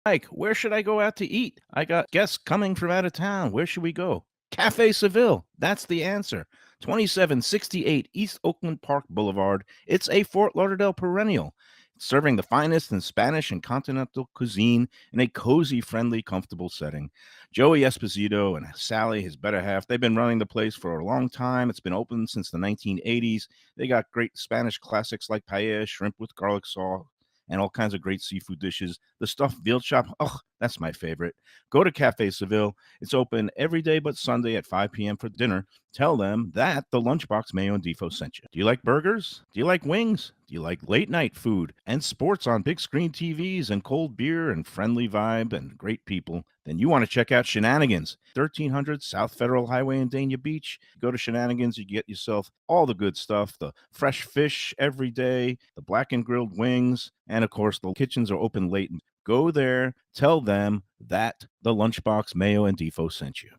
Mike, where should I go out to eat? I got guests coming from out of town. Where should we go? Cafe Seville. That's the answer. 2768 East Oakland Park Boulevard. It's a Fort Lauderdale perennial. serving the finest in Spanish and continental cuisine in a cozy, friendly, comfortable setting. Joey Esposito and Sally, his better half, they've been running the place for a long time. It's been open since the 1980s. They got great Spanish classics like paella, shrimp with garlic sauce, and all kinds of great seafood dishes. The stuffed veal chop, oh, that's my favorite. Go to Cafe Seville. It's open every day but Sunday at 5 p.m. for dinner. Tell them that the Lunchbox Mayo and Defo sent you. Do you like burgers? Do you like wings? Do you like late night food and sports on big screen TVs and cold beer and friendly vibe and great people? Then you want to check out Shenanigans, 1300 South Federal Highway in Dania Beach. Go to Shenanigans, you get yourself all the good stuff, the fresh fish every day, the black and grilled wings, and of course, the kitchens are open late. Go there, tell them that the Lunchbox Mayo and Defo sent you.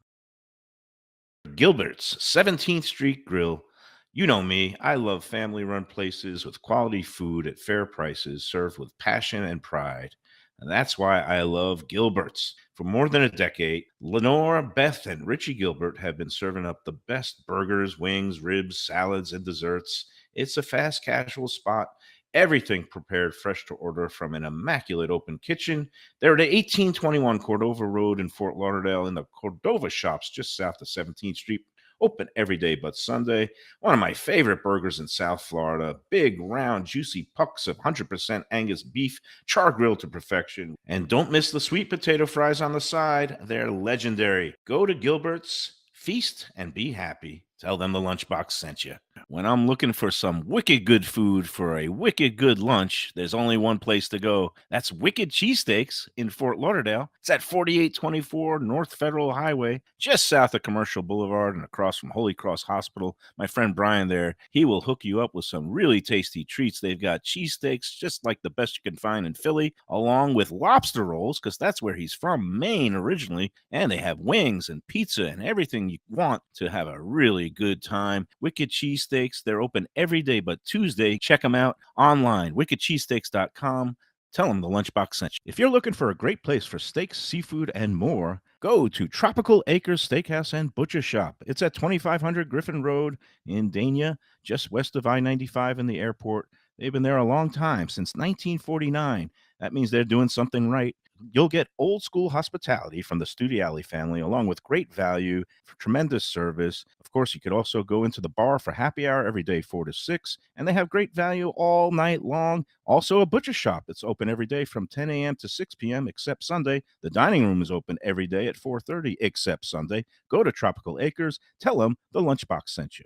Gilbert's 17th Street Grill. You know me, I love family-run places with quality food at fair prices served with passion and pride. And that's why I love Gilbert's. For more than a decade, Lenore, Beth, and Richie Gilbert have been serving up the best burgers, wings, ribs, salads, and desserts. It's a fast casual spot. Everything prepared fresh to order from an immaculate open kitchen. They're at 1821 Cordova Road in Fort Lauderdale in the Cordova Shops just south of 17th Street. Open every day but Sunday. One of my favorite burgers in South Florida. Big, round, juicy pucks of 100% Angus beef, char grilled to perfection. And don't miss the sweet potato fries on the side. They're legendary. Go to Gilbert's, feast, and be happy. Tell them the Lunchbox sent you. When I'm looking for some wicked good food for a wicked good lunch, there's only one place to go. That's Wicked Cheesesteaks in Fort Lauderdale. It's at 4824 North Federal Highway, just south of Commercial Boulevard and across from Holy Cross Hospital. My friend Brian there, he will hook you up with some really tasty treats. They've got cheesesteaks just like the best you can find in Philly, along with lobster rolls, because that's where he's from, Maine originally. And they have wings and pizza and everything you want to have a really good time. Wicked Cheesesteaks, they're open every day but Tuesday. Check them out online, wickedcheesesteaks.com. Tell them the Lunchbox sent you. If you're looking for a great place for steaks, seafood, and more, go to Tropical Acres Steakhouse and Butcher Shop. It's at 2500 Griffin Road in Dania, just west of I-95 and the airport. They've been there a long time, since 1949. That means they're doing something right. You'll get old school hospitality from the Studiali family, along with great value, tremendous service. Of course, you could also go into the bar for happy hour every day, 4 to 6, and they have great value all night long. Also, a butcher shop that's open every day from 10 a.m. to 6 p.m. except Sunday. The dining room is open every day at 4:30 except Sunday. Go to Tropical Acres. Tell them the Lunchbox sent you.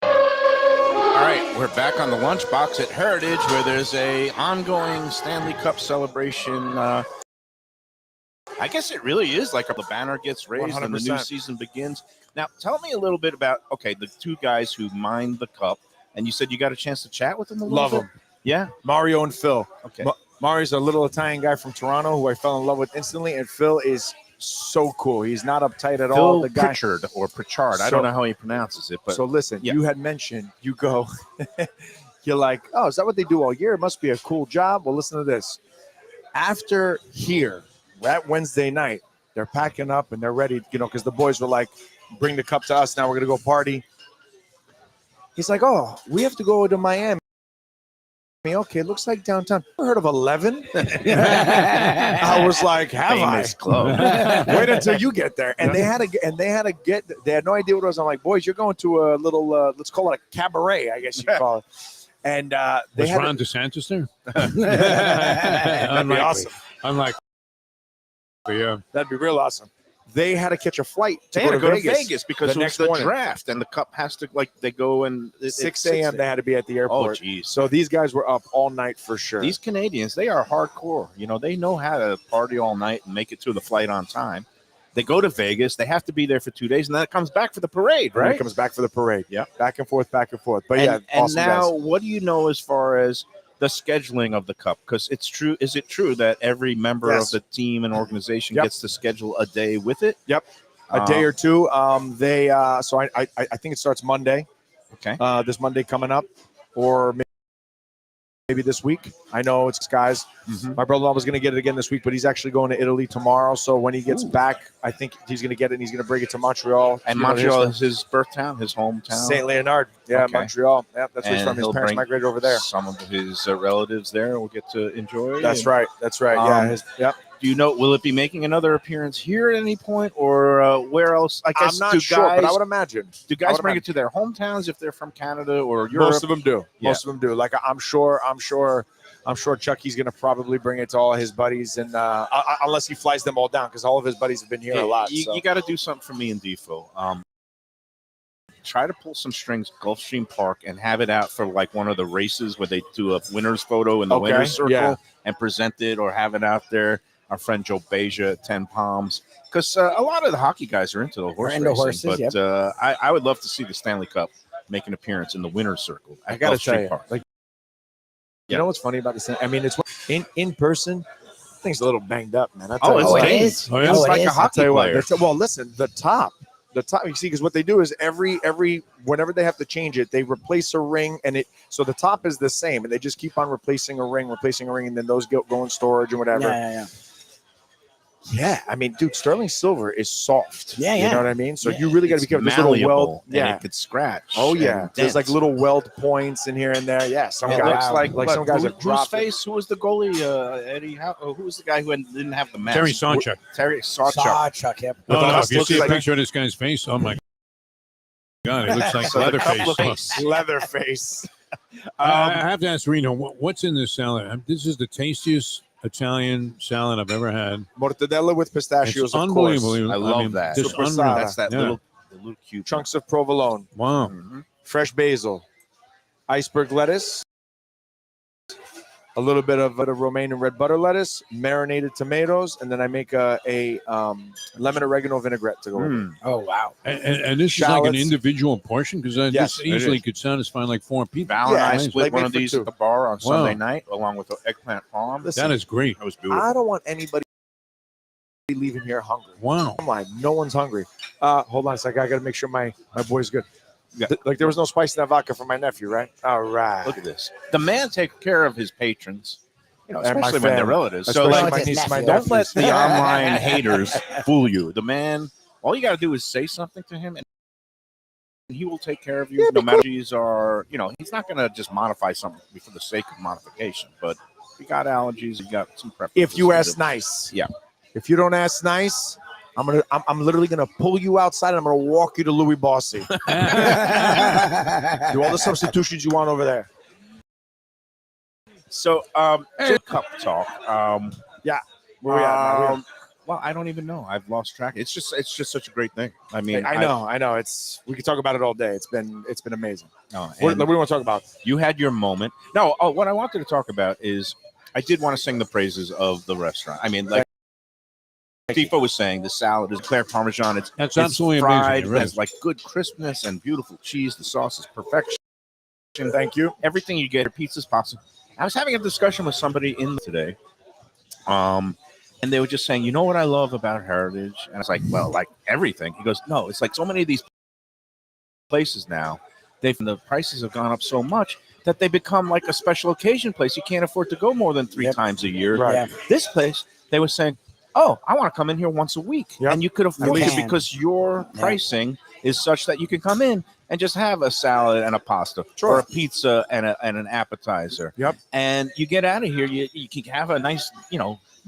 All right, we're back on the Lunchbox at Heritage, where there's a ongoing Stanley Cup celebration. I guess it really is like the banner gets raised 100%. And the new season begins. Now, tell me a little bit about, the two guys who mined the cup, and you said you got a chance to chat with them a little bit? Love them. Yeah? Mario and Phil. Okay. Mario's a little Italian guy from Toronto who I fell in love with instantly, and Phil is so cool. He's not uptight at all. The guy, Pritchard or Pritchard. I don't know how he pronounces it. But so listen, you had mentioned, you go, you're like, oh, is that what they do all year? It must be a cool job. Well, listen to this. After here, that Wednesday night, they're packing up and they're ready, because the boys were like, bring the cup to us. Now we're going to go party. He's like, oh, we have to go to Miami. Okay, looks like downtown. Ever heard of 11? I was like, have Famous I? Club. Wait until you get there. And they had no idea what it was. I'm like, boys, you're going to a little, let's call it a cabaret, I guess you call it. And they was had Ron DeSantis there? That'd be awesome. Unlikely. Yeah. That'd be real awesome. They had to catch a flight They had to go to Vegas because it was the draft, and the cup has to, they go and 6 a.m. They had to be at the airport. Oh, geez. So these guys were up all night for sure. These Canadians, they are hardcore. They know how to party all night and make it to the flight on time. They go to Vegas. They have to be there for 2 days, and then it comes back for the parade, right? It comes back for the parade. Yeah. Back and forth. But and awesome now, guys. What do you know as far as the scheduling of the cup? Because it's true. Is it true that every member of the team and organization gets to schedule a day with it? Yep. A day or two. So I think it starts Monday. Okay. This Monday coming up, or maybe this week. I know it's guys. My brother-in-law was going to get it again this week, but he's actually going to Italy tomorrow. So when he gets back, I think he's going to get it and he's going to bring it to Montreal. And Montreal is his birth town, his hometown. St. Leonard. Yeah, Okay. Montreal. Yeah, that's where he's And from. His he'll parents bring migrated over there. Some of his relatives there will get to enjoy. That's right. That's right. Yeah. Yep. Do you know, will it be making another appearance here at any point, or where else? I guess I'm not sure, but I would imagine. Do guys bring it to their hometowns if they're from Canada or Europe? Most of them do. Yeah. Most of them do. Like I'm sure Chucky's going to probably bring it to all his buddies, and unless he flies them all down, because all of his buddies have been here a lot. You got to do something for me and Defo. Try to pull some strings, Gulfstream Park, and have it out for like one of the races where they do a winner's photo in the winner's circle and present it, or have it out there. Our friend Joe Beja at 10 Palms, because a lot of the hockey guys are into the horses, but I would love to see the Stanley Cup make an appearance in the winner's circle. I got to tell you, like, you know what's funny about this? I mean, it's in person. Thing's a little banged up, man. It is. Oh, yeah? Oh, It's it like a is. hockey player. Well, listen, the top. You see, because what they do is every whenever they have to change it, they replace a ring, and so the top is the same, and they just keep on replacing a ring, and then those go in storage and whatever. Yeah, I mean, dude, sterling silver is soft. Yeah, You know what I mean? So you really got to be careful. There's little Malleable, weld. and it could scratch. Oh yeah, and there's like dent. little weld points in here and there. Yeah, some It guys looks like some guys have dropped it. face. Who was the goalie? Eddie? Who was the guy who didn't have the mask? Terry Sawchuk. Terry Sawchuk. Sawchuk, yep. No, the if mask you looks see a like- picture of this guy's face, oh my God, it looks like So the couple of Leatherface. Leatherface. I have to ask Reno, what's in this salad? This is the tastiest Italian salad I've ever had. Mortadella with pistachios. It's of course. unbelievable. I love that. Just Super unreal. salad. That's that Yeah. little cute Chunks of provolone, Wow. fresh basil, iceberg lettuce, a little bit of romaine and red butter lettuce, marinated tomatoes, and then I make a lemon oregano vinaigrette to go with it. Oh, wow. And this is like an Shallots. individual portion, because Yes, this it easily is. could satisfy like 4 people. Val and I Yeah, split like one made of for these two. at the bar on Wow. Sunday night, along with the eggplant palm. Listen, That is great. That was beautiful. I don't want anybody leaving here hungry. Wow. I'm like, no one's hungry. Hold on a second. I got to make sure my boy's good. Yeah. Like there was no spice in that vodka for my nephew, right? All right. Look at this. The man takes care of his patrons, And my especially when they're family. relatives. So Especially like, like my his niece and my nephew. don't let nephews. the online haters fool you. The man, all you got to do is say something to him, and he will take care of you. No matter he's he's not going to just modify something for the sake of modification. But if you got allergies, you got some preferences. If you ask nice. Yeah. If you don't ask nice, I'm literally gonna pull you outside and I'm gonna walk you to Louis Bossy. Do all the substitutions you want over there. So, just cup talk. Where we at, man? Well, I don't even know. I've lost track. It's just such a great thing. I mean, I know. We could talk about it all day. It's been amazing. No, What and do we want to talk about? you had your moment. No, what I wanted to talk about is I did want to sing the praises of the restaurant. I mean, like Defo was saying, the salad is Claire Parmesan. That's it's absolutely fried. amazing. It It's like good crispness and beautiful cheese. The sauce is perfection. Thank you. Everything you get, your pizzas, pasta. I was having a discussion with somebody today, and they were just saying, you know what I love about Heritage? And I was like, well, like everything. He goes, no, it's like so many of these places now, the prices have gone up so much that they become like a special occasion place. You can't afford to go more than 3 times a year. Right. Yeah. This place, they were saying, oh, I want to come in here once a week. Yep. And you could afford it can. because your pricing is such that you can come in and just have a salad and a pasta or a pizza and an appetizer. Yep. And you get out of here, you can have a nice,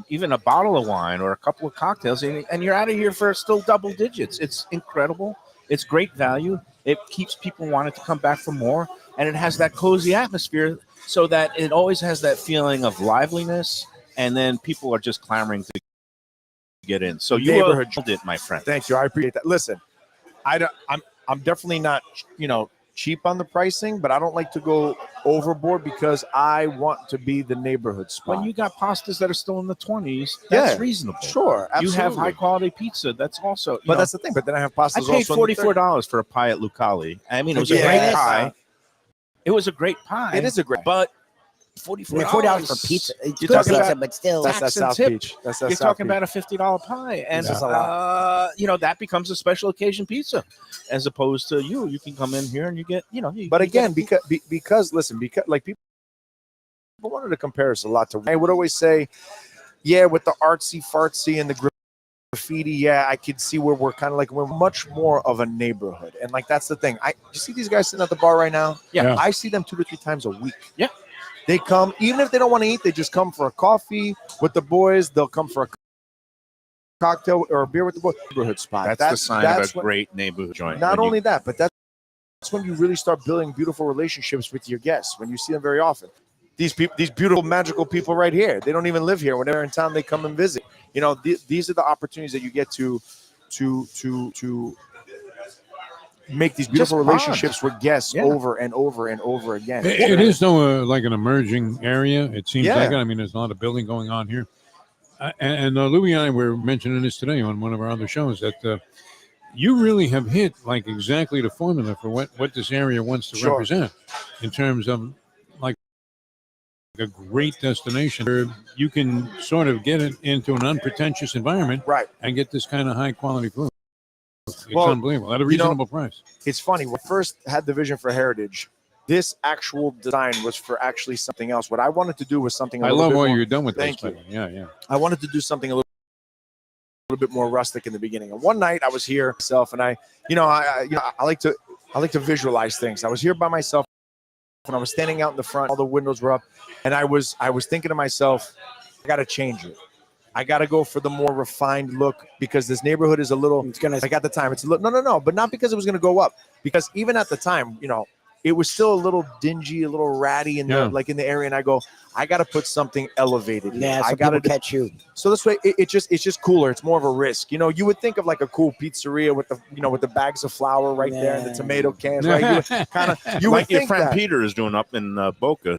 even a bottle of wine or a couple of cocktails, and you're out of here for still double digits. It's incredible. It's great value. It keeps people wanting to come back for more, and it has that cozy atmosphere so that it always has that feeling of liveliness, and then people are just clamoring to get in. So you Neighborhood nailed it, my friend. Thank you. I appreciate that. Listen, I'm definitely not, cheap on the pricing, but I don't like to go overboard because I want to be the neighborhood spot. When you got pastas that are still in the 20s, that's reasonable. Sure, absolutely. You have high quality pizza. That's also. But that's the thing. But then I have pastas I paid also in the $44 for a pie at Lucali. I mean, it was a Yeah. great pie. It was a great pie. It is a great. But $44 $40 for pizza. It's You're good talking pizza, about but still. That's that tax and South tip. Beach. That's that You're South talking Beach. about a $50 pie, and That's a lot. that becomes a special occasion pizza, as opposed to you can come in here and you get, But again, because listen, because like people wanted to compare us a lot to. I would always say, yeah, with the artsy fartsy and the graffiti, yeah, I could see where we're kind of like we're much more of a neighborhood, and like that's the thing. You see these guys sitting at the bar right now. Yeah. I see them 2 to 3 times a week. Yeah. They come, even if they don't want to eat, they just come for a coffee with the boys. They'll come for a cocktail or a beer with the boys. Neighborhood spot. That's the sign of a great neighborhood joint. Not only that, but that's when you really start building beautiful relationships with your guests, when you see them very often. These people, these beautiful, magical people right here, they don't even live here. When they're in town, they come and visit. You know, these are the opportunities that you get to make these beautiful relationships with guests over and over and over again. It is, though, like an emerging area. It seems like it. I mean, there's a lot of building going on here. And Louie and I were mentioning this today on one of our other shows that you really have hit like exactly the formula for what this area wants to represent in terms of like a great destination where you can sort of get it into an unpretentious environment and get this kind of high quality food. It's unbelievable at a reasonable price. It's funny. When I first had the vision for Heritage, this actual design was for actually something else. What I wanted to do was something. I love what you're done with. Thank you. Yeah. I wanted to do something a little bit more rustic in the beginning. And one night I was here myself, and I like to visualize things. I was here by myself, and I was standing out in the front. All the windows were up, and I was thinking to myself, I got to change it. I got to go for the more refined look because this neighborhood is a little. Like at the time, it's a little no, but not because it was going to go up. Because even at the time, it was still a little dingy, a little ratty in the area. And I go, I got to put something elevated. Yeah, I got to catch you. So this way, it's just cooler. It's more of a risk. You would think of like a cool pizzeria with the bags of flour right there and the tomato cans. Right, you like would your think friend that. Peter is doing up in Boca.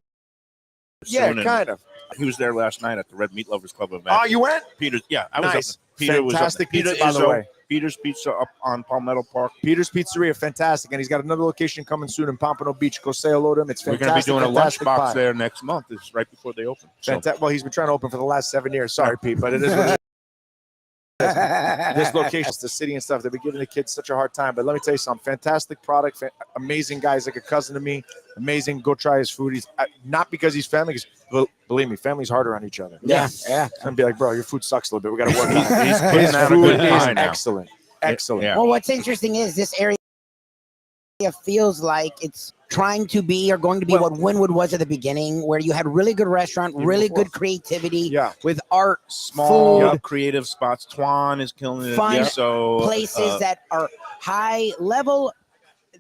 Yeah, kind of. He was there last night at the Red Meat Lovers Club event. Oh, you went? Peter, yeah, I was Nice. up. Peter Fantastic was up. pizza, by the way. Peter's Pizza up on Palmetto Park. Peter's Pizzeria, fantastic. And he's got another location coming soon in Pompano Beach. Go say hello to him. It's We're fantastic. going to be doing a Fantastic lunchbox pie. there next month. It's right before they open. So. Well, he's been trying to open for the last 7 years. Sorry, Pete, but it is what it is. This location, the city and stuff, they've been giving the kids such a hard time. But let me tell you something. Fantastic product. Amazing guys, like a cousin to me. Amazing. Go try his food. He's not because he's family. Because believe me, family's harder on each other. Yeah. And be like, bro, your food sucks a little bit. We got to work on it. He's putting out a Food good is pie now. excellent. Excellent. Yeah. Well, what's interesting is this area feels like it's trying to be or going to be what Wynwood was at the beginning, where you had really good restaurant, really good creativity with art, small, food, creative spots. Twan is killing it. Fun So places that are high level,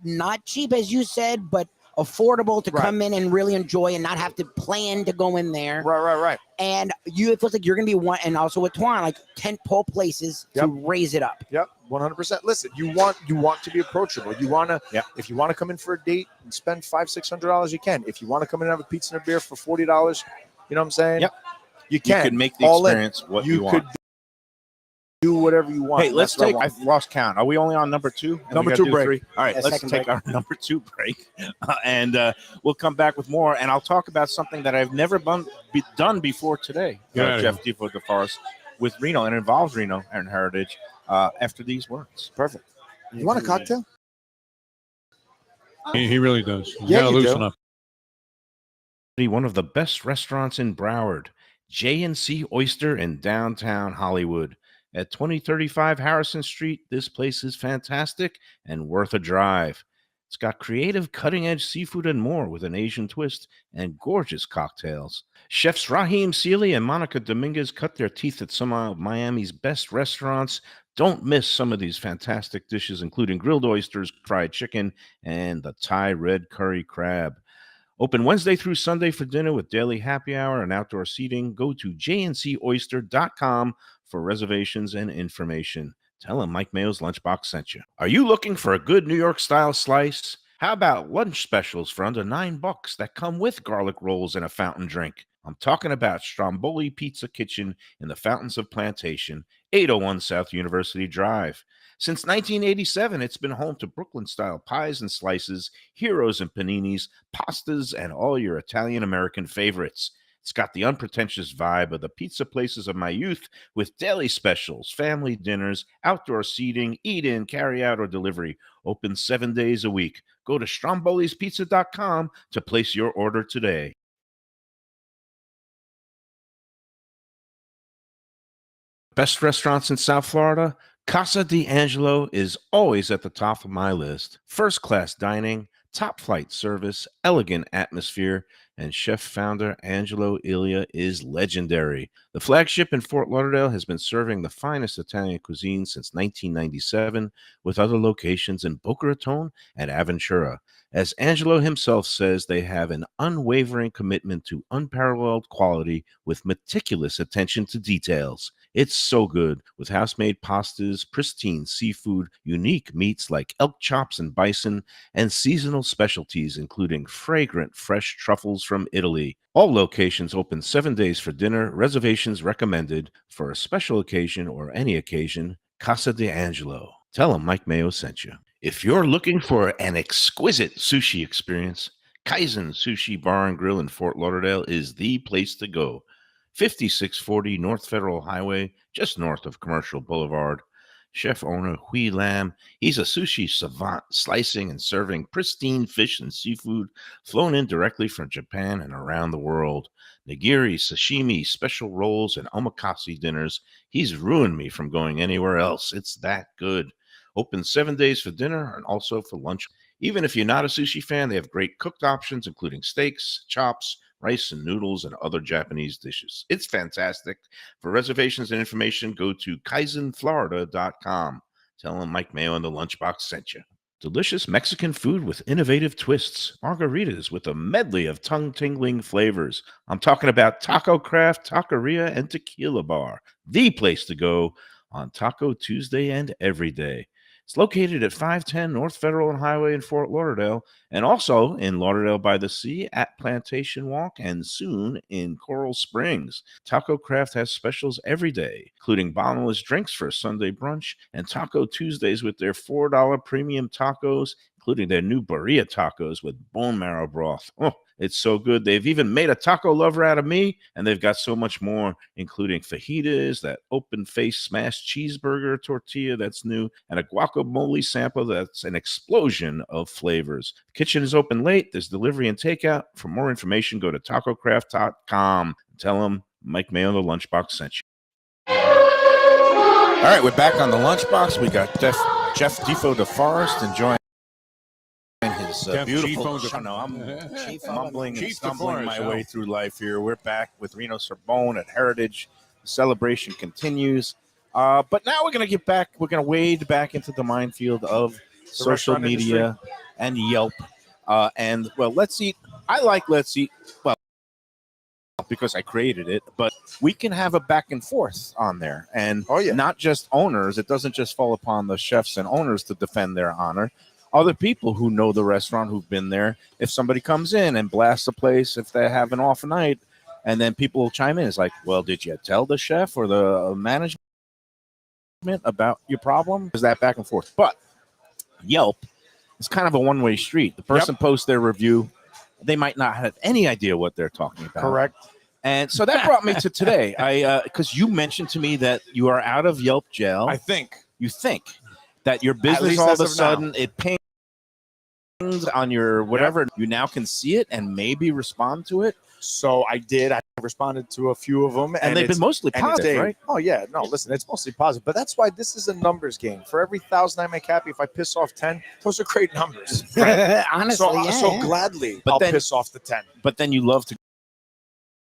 not cheap, as you said, but affordable to come in and really enjoy and not have to plan to go in there. Right. And it feels like you're going to be one, and also with Twan, like tent pole places to raise it up. Yep, 100%. Listen, you want to be approachable. You want to, if you want to come in for a date and spend $500-600, you can. If you want to come in and have a pizza and a beer for $40, you know what I'm saying? Yep. You can. You can make the experience what you want. Could do whatever you want. Hey, let's take. I've lost count. Are we only on number 2? Number 2 break. 3? All right, let's take our number 2 break, and we'll come back with more. And I'll talk about something that I've never done before today, Jeff Defo DeForest, with Rino, and it involves Rino and Heritage. After these words, perfect. You want a cocktail? He really does. You Yeah, gotta you loosen do. up. One of the best restaurants in Broward, J&C Oyster in downtown Hollywood. At 2035 Harrison Street, this place is fantastic and worth a drive. It's got creative, cutting-edge seafood and more with an Asian twist and gorgeous cocktails. Chefs Raheem Seeley and Monica Dominguez cut their teeth at some of Miami's best restaurants. Don't miss some of these fantastic dishes, including grilled oysters, fried chicken, and the Thai red curry crab. Open Wednesday through Sunday for dinner with daily happy hour and outdoor seating. Go to jncoyster.com for reservations and information. Tell them Mike Mayo's Lunchbox sent you. Are you looking for a good New York-style slice? How about lunch specials for under $9 that come with garlic rolls and a fountain drink? I'm talking about Stromboli Pizza Kitchen in the Fountains of Plantation, 801 South University Drive. Since 1987, it's been home to Brooklyn-style pies and slices, heroes and paninis, pastas, and all your Italian-American favorites. It's got the unpretentious vibe of the pizza places of my youth with daily specials, family dinners, outdoor seating, eat-in, carry-out, or delivery. Open 7 days a week. Go to strombolispizza.com to place your order today. best restaurants in South Florida, Casa D'Angelo is always at the top of my list. First-class dining, top-flight service, elegant atmosphere, and chef-founder Angelo Ilia is legendary. The flagship in Fort Lauderdale has been serving the finest Italian cuisine since 1997, with other locations in Boca Raton and Aventura. As Angelo himself says, they have an unwavering commitment to unparalleled quality with meticulous attention to details. It's so good, with house-made pastas, pristine seafood, unique meats like elk chops and bison, and seasonal specialties including fragrant fresh truffles from Italy. All locations open 7 days for dinner. Reservations recommended. For a special occasion or any occasion, Casa D'Angelo. Tell them Mike Mayo sent you. If you're looking for an exquisite sushi experience, Kaizen Sushi Bar and Grill in Fort Lauderdale is the place to go. 5640 North Federal Highway, just north of Commercial Boulevard. Chef owner Hui Lam, he's a sushi savant, slicing and serving pristine fish and seafood flown in directly from Japan and around the world. Nigiri, sashimi, special rolls, and omakase dinners. He's ruined me from going anywhere else. It's that good. Open 7 days for dinner and also for lunch. Even if you're not a sushi fan, they have great cooked options, including steaks, chops, rice and noodles, and other Japanese dishes. It's fantastic. For reservations and information, go to kaizenflorida.com. Tell them Mike Mayo and the Lunchbox sent you. Delicious Mexican food with innovative twists. Margaritas with a medley of tongue-tingling flavors. I'm talking about Taco Craft, Taqueria, and Tequila Bar. The place to go on Taco Tuesday and every day. It's located at 510 North Federal and Highway in Fort Lauderdale, and also in Lauderdale by the Sea at Plantation Walk, and soon in Coral Springs. Taco Craft has specials every day, including bottomless drinks for a Sunday brunch, and Taco Tuesdays with their $4 premium tacos, including their new birria tacos with bone marrow broth. Oh, it's so good. They've even made a taco lover out of me, and they've got so much more, including fajitas, that open-faced smashed cheeseburger tortilla that's new, and a guacamole sample that's an explosion of flavors. The kitchen is open late. There's delivery and takeout. For more information, go to tacocraft.com. Tell them Mike Mayo, the Lunchbox, sent you. All right, we're back on the Lunchbox. We got Chef Defo DeForest enjoying his beautiful. I'm mumbling and stumbling my way through life here. We're back with Rino Cerbone at Heritage. The celebration continues. But now we're going to get back. We're going to wade back into the minefield of social media and Yelp. And, well, Let's Eat. I like Let's Eat. Well, because I created it, but we can have a back and forth on there, and not just owners. It doesn't just fall upon the chefs and owners to defend their honor. Other people who know the restaurant, who've been there, if somebody comes in and blasts the place, if they have an off night, and then people will chime in, it's like, well, did you tell the chef or the management about your problem? Is that back and forth? But Yelp is kind of a one-way street. The person posts their review. They might not have any idea what they're talking about. Correct. And so that brought me to today. Because you mentioned to me that you are out of Yelp jail. I think. You think that your business all of a sudden it pings on your whatever. You now can see it and maybe respond to it. So I did. I responded to a few of them, and they've been mostly positive, right? Oh yeah, no. Listen, it's mostly positive, but that's why this is a numbers game. For every 1,000 I make happy, if I piss off 10, those are great numbers. Right? Honestly, so gladly, I'll piss off the 10. But then you love to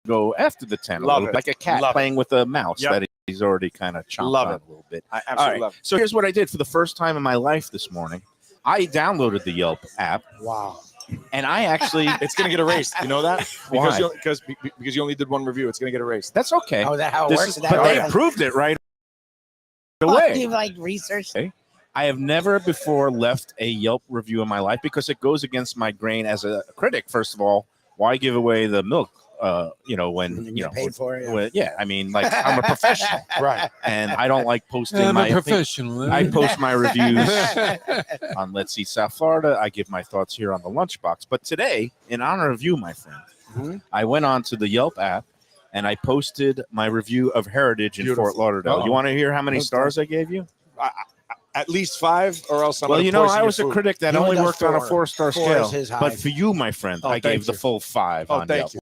go after the 10, love it, like a cat playing with a mouse that he's already kind of chomped on a little bit. I absolutely love it. So here's what I did for the first time in my life this morning. I downloaded the Yelp app. Wow. And I actually, it's going to get erased. You know that? Why? Because you only did one review. It's going to get erased. That's okay. Oh, is that how it works? But they approved it right away. You like research? Okay. I have never before left a Yelp review in my life because it goes against my grain as a critic. First of all, why give away the milk? When you paid for it. I mean, like, I'm a professional, right? And I don't like posting I'm my a professional. I post my reviews on Let's Eat South Florida. I give my thoughts here on the Lunchbox. But today, in honor of you, my friend, I went on to the Yelp app and I posted my review of Heritage in Fort Lauderdale. You want to hear how many stars I gave you? At least 5, or else I'm well, I was a critic that only worked on a 4-star scale. Is his high. But for you, my friend, I gave the full 5 on Yelp. Thank you.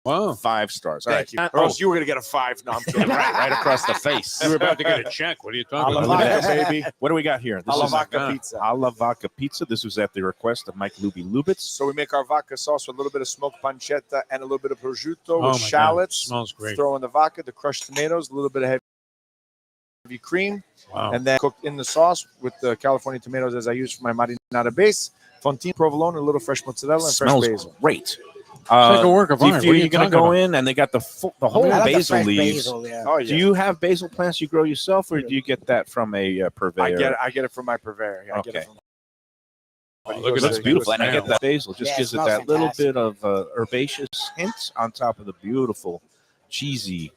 Wow. 5 stars. All Thank right. you. Or else you were going to get a 5. No, I'm kidding. right across the face. You were about to get a check. What are you talking Alla about? vodka, baby. What do we got here? This Alla is vodka pizza. Alla vodka pizza. This was at the request of Mike Lubie Lubitz. So we make our vodka sauce with a little bit of smoked pancetta and a little bit of prosciutto Oh my with God. shallots. Smells great. Throw in the vodka, the crushed tomatoes, a little bit of heavy cream, Wow. and then cooked in the sauce with the California tomatoes as I use for my marinara base. Fontina, provolone, a little fresh mozzarella, and Smells fresh basil. great. It's like a work of art. What are You're you going to talking go about? in and they got the whole I like the basil fresh leaves. basil, yeah. Oh, yeah. Do you have basil plants you grow yourself, or do you get that from a purveyor? I get it from my purveyor. Yeah, I get it Okay. from Oh, He look goes at Looks that. beautiful, and I smell. get that basil. Just Yeah, it gives it smells that little fantastic. bit of herbaceous hint on top of the beautiful, cheesy,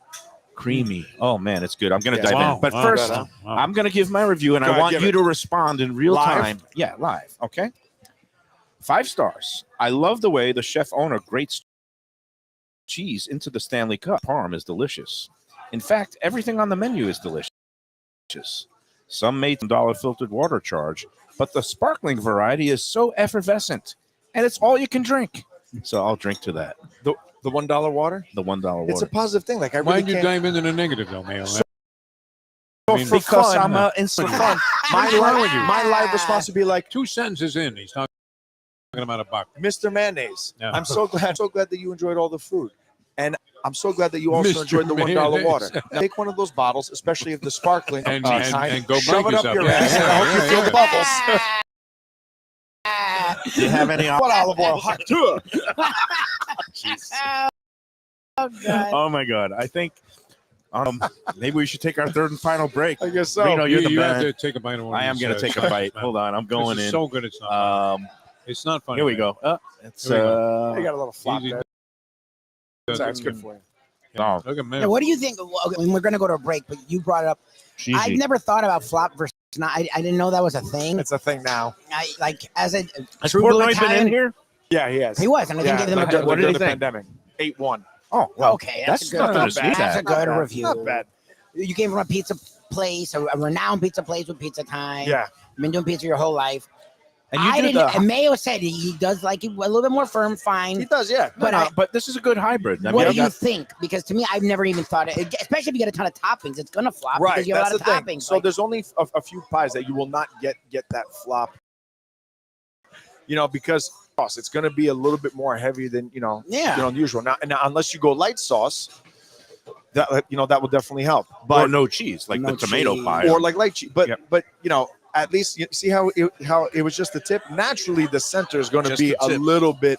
creamy. Oh man, it's good. I'm going to dive Wow, in, but wow, first, wow, wow. I'm going to give my review, and Go I ahead, want give you it. to respond in real Live? time. Yeah, live. Okay. 5 stars. I love the way the chef owner grates cheese into the Stanley Cup. Parm is delicious. In fact, everything on the menu is delicious. Some made $1 filtered water charge, but the sparkling variety is so effervescent, and it's all you can drink. So I'll drink to that. the $1 water. The $1 water. It's a positive thing. Like I Why'd really you can't. dive into the negative, though, man? Go mean, for because fun. I'm for fun. What's wrong with you? My live response would be like, 2 sentences in, he's talking about a buck. Mr. Mayonnaise. Yeah. I'm so glad that you enjoyed all the food. And I'm so glad that you also Mr. enjoyed the $1 Mayonnaise. water. Now, take one of those bottles, especially if the sparkling And kind, go shove blank it up yourself. your Yeah, ass, and I yeah, hope you yeah, feel yeah. the bubbles. Do you have any? What olive oil? Hot too. Oh, God. Oh my God! I think maybe we should take our third and final break. I guess so. Reno, you're the You have man. to take a bite of one. I am going to take a bite. Hold on, I'm going This is in. so good, it's not. funny. Um, It's not funny. here we man. go. It's Here we go. You got a little flop Easy. there. That's good for you. oh, Look at me. Now, what do you think? Okay, we're going to go to a break, but you brought it up. I've cheesy. never thought about flop versus not. I didn't know that was a thing. It's a thing now. I like as a Has true blue Portnoy been in Italian. here? Yeah, he has. He was, and I think Yeah, gave them a like good. what did he during the think? pandemic. 8-1. Oh, well, Okay, that's a good, nothing to sneeze that's a at. good Not bad. review. Not bad. You came from a pizza place, a renowned pizza place with Pizza Time. Yeah. Been doing pizza your whole life. And you I do didn't. the. And Mayo said he does like it a little bit more firm, He fine. does, yeah. But but this is a good hybrid. I what mean, do you think? Because to me, I've never even thought it. Especially if you get a ton of toppings, it's gonna flop Right, because you have that's a the lot of thing. toppings. So Like, there's only a few pies that you will not get that flop. Because sauce, it's going to be a little bit more heavy than yeah. usual. Now, unless you go light sauce, that that will definitely help. But or no cheese, like No the tomato cheese. pie. or like light cheese. But Yep. but at least you see how it was just the tip. Naturally, the center is going to Just be the a tip. little bit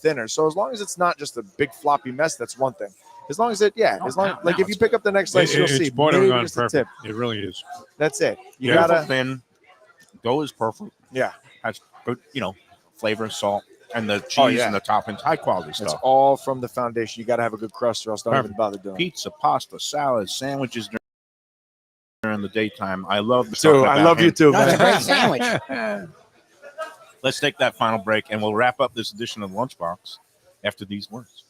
thinner. So as long as it's not just a big floppy mess, that's one thing. As long as as long now like if you it's pick up the next slice, you'll It's see. bordering Maybe on just the perfect. tip. It really is. That's it. You Beautiful, gotta. thin. Dough is perfect. Yeah. Has good, flavor, salt, and the cheese Oh, yeah. and the toppings, high quality It's stuff. all from the foundation. You got to have a good crust, or else don't even Perfect. bother doing it. Pizza, pasta, salads, sandwiches during the daytime. I love the So I love you too, No, it's a man. great sandwich. Let's take that final break, and we'll wrap up this edition of Lunchbox after these words.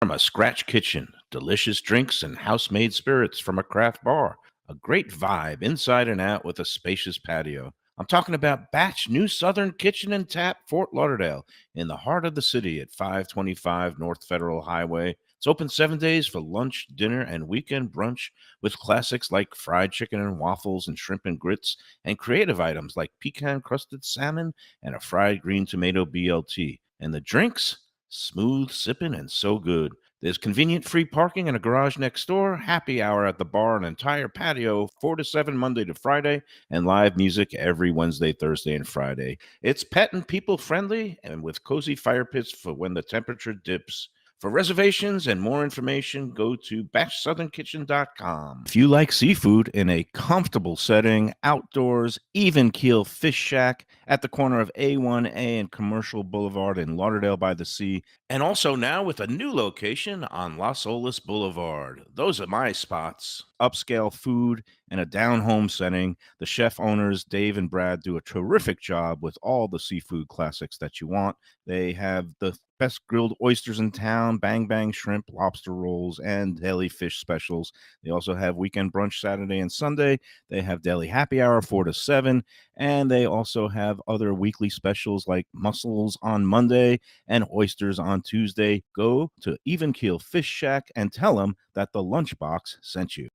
From a scratch kitchen, delicious drinks and house-made spirits from a craft bar. A great vibe inside and out with a spacious patio. I'm talking about Batch New Southern Kitchen and Tap, Fort Lauderdale, in the heart of the city at 525 North Federal Highway. It's open 7 days for lunch, dinner, and weekend brunch with classics like fried chicken and waffles and shrimp and grits, and creative items like pecan-crusted salmon and a fried green tomato BLT. And the drinks? Smooth sipping and so good. There's convenient free parking and a garage next door, happy hour at the bar, an entire patio, 4 to 7 Monday to Friday, and live music every Wednesday, Thursday, and Friday. It's pet and people friendly and with cozy fire pits for when the temperature dips. For reservations and more information, go to batchsouthernkitchen.com. If you like seafood in a comfortable setting, outdoors, even keel fish shack at the corner of A1A and Commercial Boulevard in Lauderdale by the Sea, and also now with a new location on Las Olas Boulevard. Those are my spots. Upscale food in a down-home setting. The chef owners, Dave and Brad, do a terrific job with all the seafood classics that you want. They have the best grilled oysters in town, bang bang shrimp, lobster rolls, and deli fish specials. They also have weekend brunch Saturday and Sunday. They have daily happy hour 4 to 7, and they also have other weekly specials like mussels on Monday and oysters on Tuesday. Go to Even Keel Fish Shack and tell them that the Lunchbox sent you.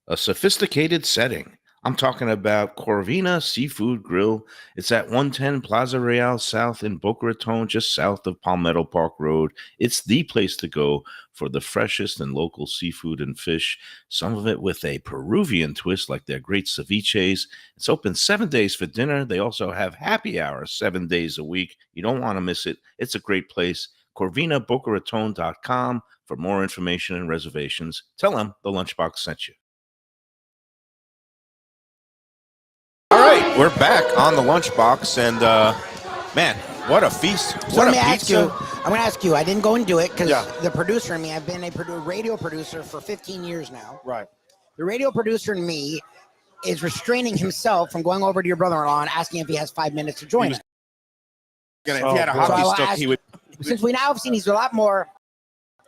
A sophisticated setting. I'm talking about Corvina Seafood Grill. It's at 110 Plaza Real South in Boca Raton, just south of Palmetto Park Road. It's the place to go for the freshest and local seafood and fish, some of it with a Peruvian twist like their great ceviches. It's open 7 days for dinner. They also have happy hours 7 days a week. You don't want to miss it. It's a great place. CorvinaBocaRaton.com for more information and reservations. Tell them the Lunchbox sent you. All right, we're back on the Lunchbox, and man, what a feast! So What let me a ask pizza! you. I'm going to ask you. I didn't go and do it because the producer in me. I've been a radio producer for 15 years now. Right. The radio producer in me is restraining himself from going over to your brother-in-law and asking if he has 5 minutes to join us. If he had a So hockey I'll stick, ask he would. Since we now have seen he's a lot more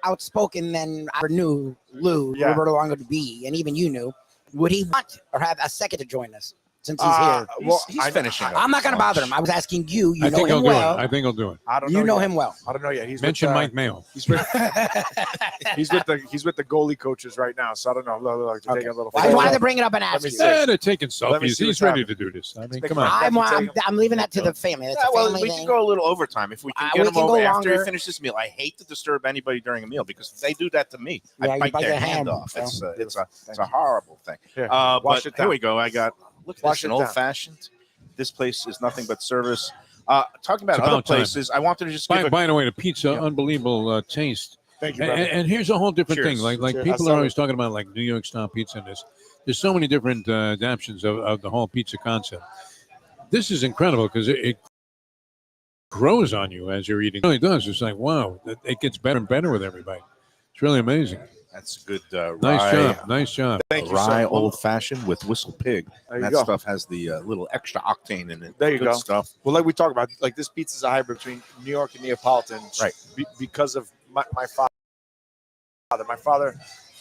outspoken than I knew Roberto Longo to be, and even you knew, would he want or have a second to join us? Since he's here, He's finishing. I'm not going to bother him. I was asking you. You I know think he'll him do well. it. I think he'll do it. I don't know. You know yet. him well. I don't know yet. He's Mention with, Mike Mayo. He's with he's with the goalie coaches right now. So I don't know. Look, Okay. take a little. I wanted to bring it up and ask me you. see. They're taking Let me selfies. see He's what's ready happening. to do this. I mean, Let's come make on. I'm leaving that to the family. That's a family We thing. can go a little overtime if we can We get them can over go after longer. you finish this meal. I hate to disturb anybody during a meal because if they do that to me, Yeah, I you bite bite their their hand hand. off. Yeah. It's a horrible thing. Here, But wash it here down. we go. I got look at Wash this, an it down. old fashioned. This place is nothing but service. Talking about It's other about time. places, I wanted to just give By the way, the pizza, unbelievable taste. Thank you, And, brother. and here's a whole different Cheers. thing. Like Cheers. people I are saw always it. talking about like New York style pizza and this. There's so many different adaptations of the whole pizza concept. This is incredible because it grows on you as you're eating. It really does. It's like, wow, it gets better and better with everybody. It's really amazing. That's a good Nice rye, job. Nice job. Thank you, rye sir. old fashioned with whistle pig. There you That go. stuff has the little extra octane in it. There you Good go. stuff. Well, like we talked about, like this pizza is a hybrid between New York and Neapolitan, Right. Because of my father. My father,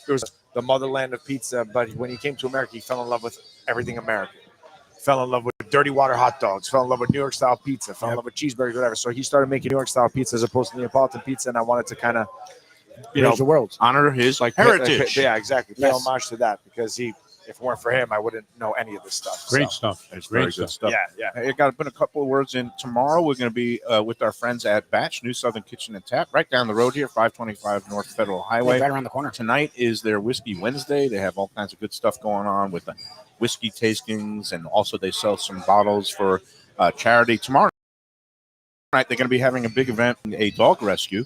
it was the motherland of pizza, but when he came to America, he fell in love with everything American. Fell in love with dirty water hot dogs. Fell in love with New York style pizza. Fell in love with cheeseburgers, whatever. So he started making New York style pizza as opposed to Neapolitan pizza, and I wanted to kind of, Here's the world. Honor his heritage. Yeah, exactly. Pay Yes. homage to that because if it weren't for him, I wouldn't know any of this stuff. Great So, stuff. It's Great very stuff. good stuff. yeah. I got to put a couple of words in. Tomorrow, we're going to be with our friends at Batch, New Southern Kitchen and Tap, right down the road here, 525 North Federal Highway. Right around the corner. Tonight is their Whiskey Wednesday. They have all kinds of good stuff going on with the whiskey tastings, and also they sell some bottles for charity. Tomorrow night, they're going to be having a big event, a dog rescue.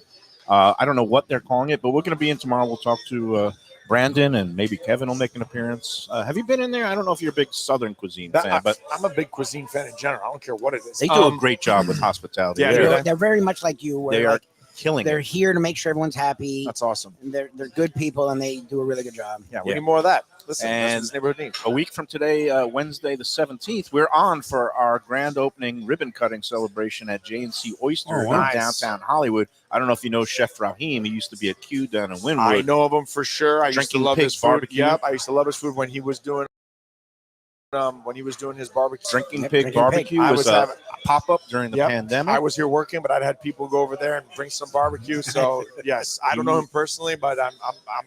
I don't know what they're calling it, but we're going to be in tomorrow. We'll talk to Brandon, and maybe Kevin will make an appearance. Have you been in there? I don't know if you're a big Southern cuisine fan, but I'm a big cuisine fan in general. I don't care what it is. they do a great job with hospitality. Yeah, They're very much like you. Where They are like, killing they're it. here to make sure everyone's happy. That's awesome. And they're good people and they do a really good job. Yeah, we Yeah. need more of that. Listen, that's And what this neighborhood needs. A week from today, Wednesday the 17th, we're on for our grand opening ribbon cutting celebration at J&C Oyster Oh, wow. in downtown Hollywood. I don't know if you know Chef Rahim. He used to be at Q down in I Wynwood. know of him for sure. I used to Drinking love Pig his food. barbecue. Yep, I used to love his food when he was doing his barbecue. Drinking Yep, Pig Drinking Barbecue I was was a having- pop-up during the Yep. pandemic. I was here working, but I'd had people go over there and bring some barbecue. So yes, I don't know him personally, but I'm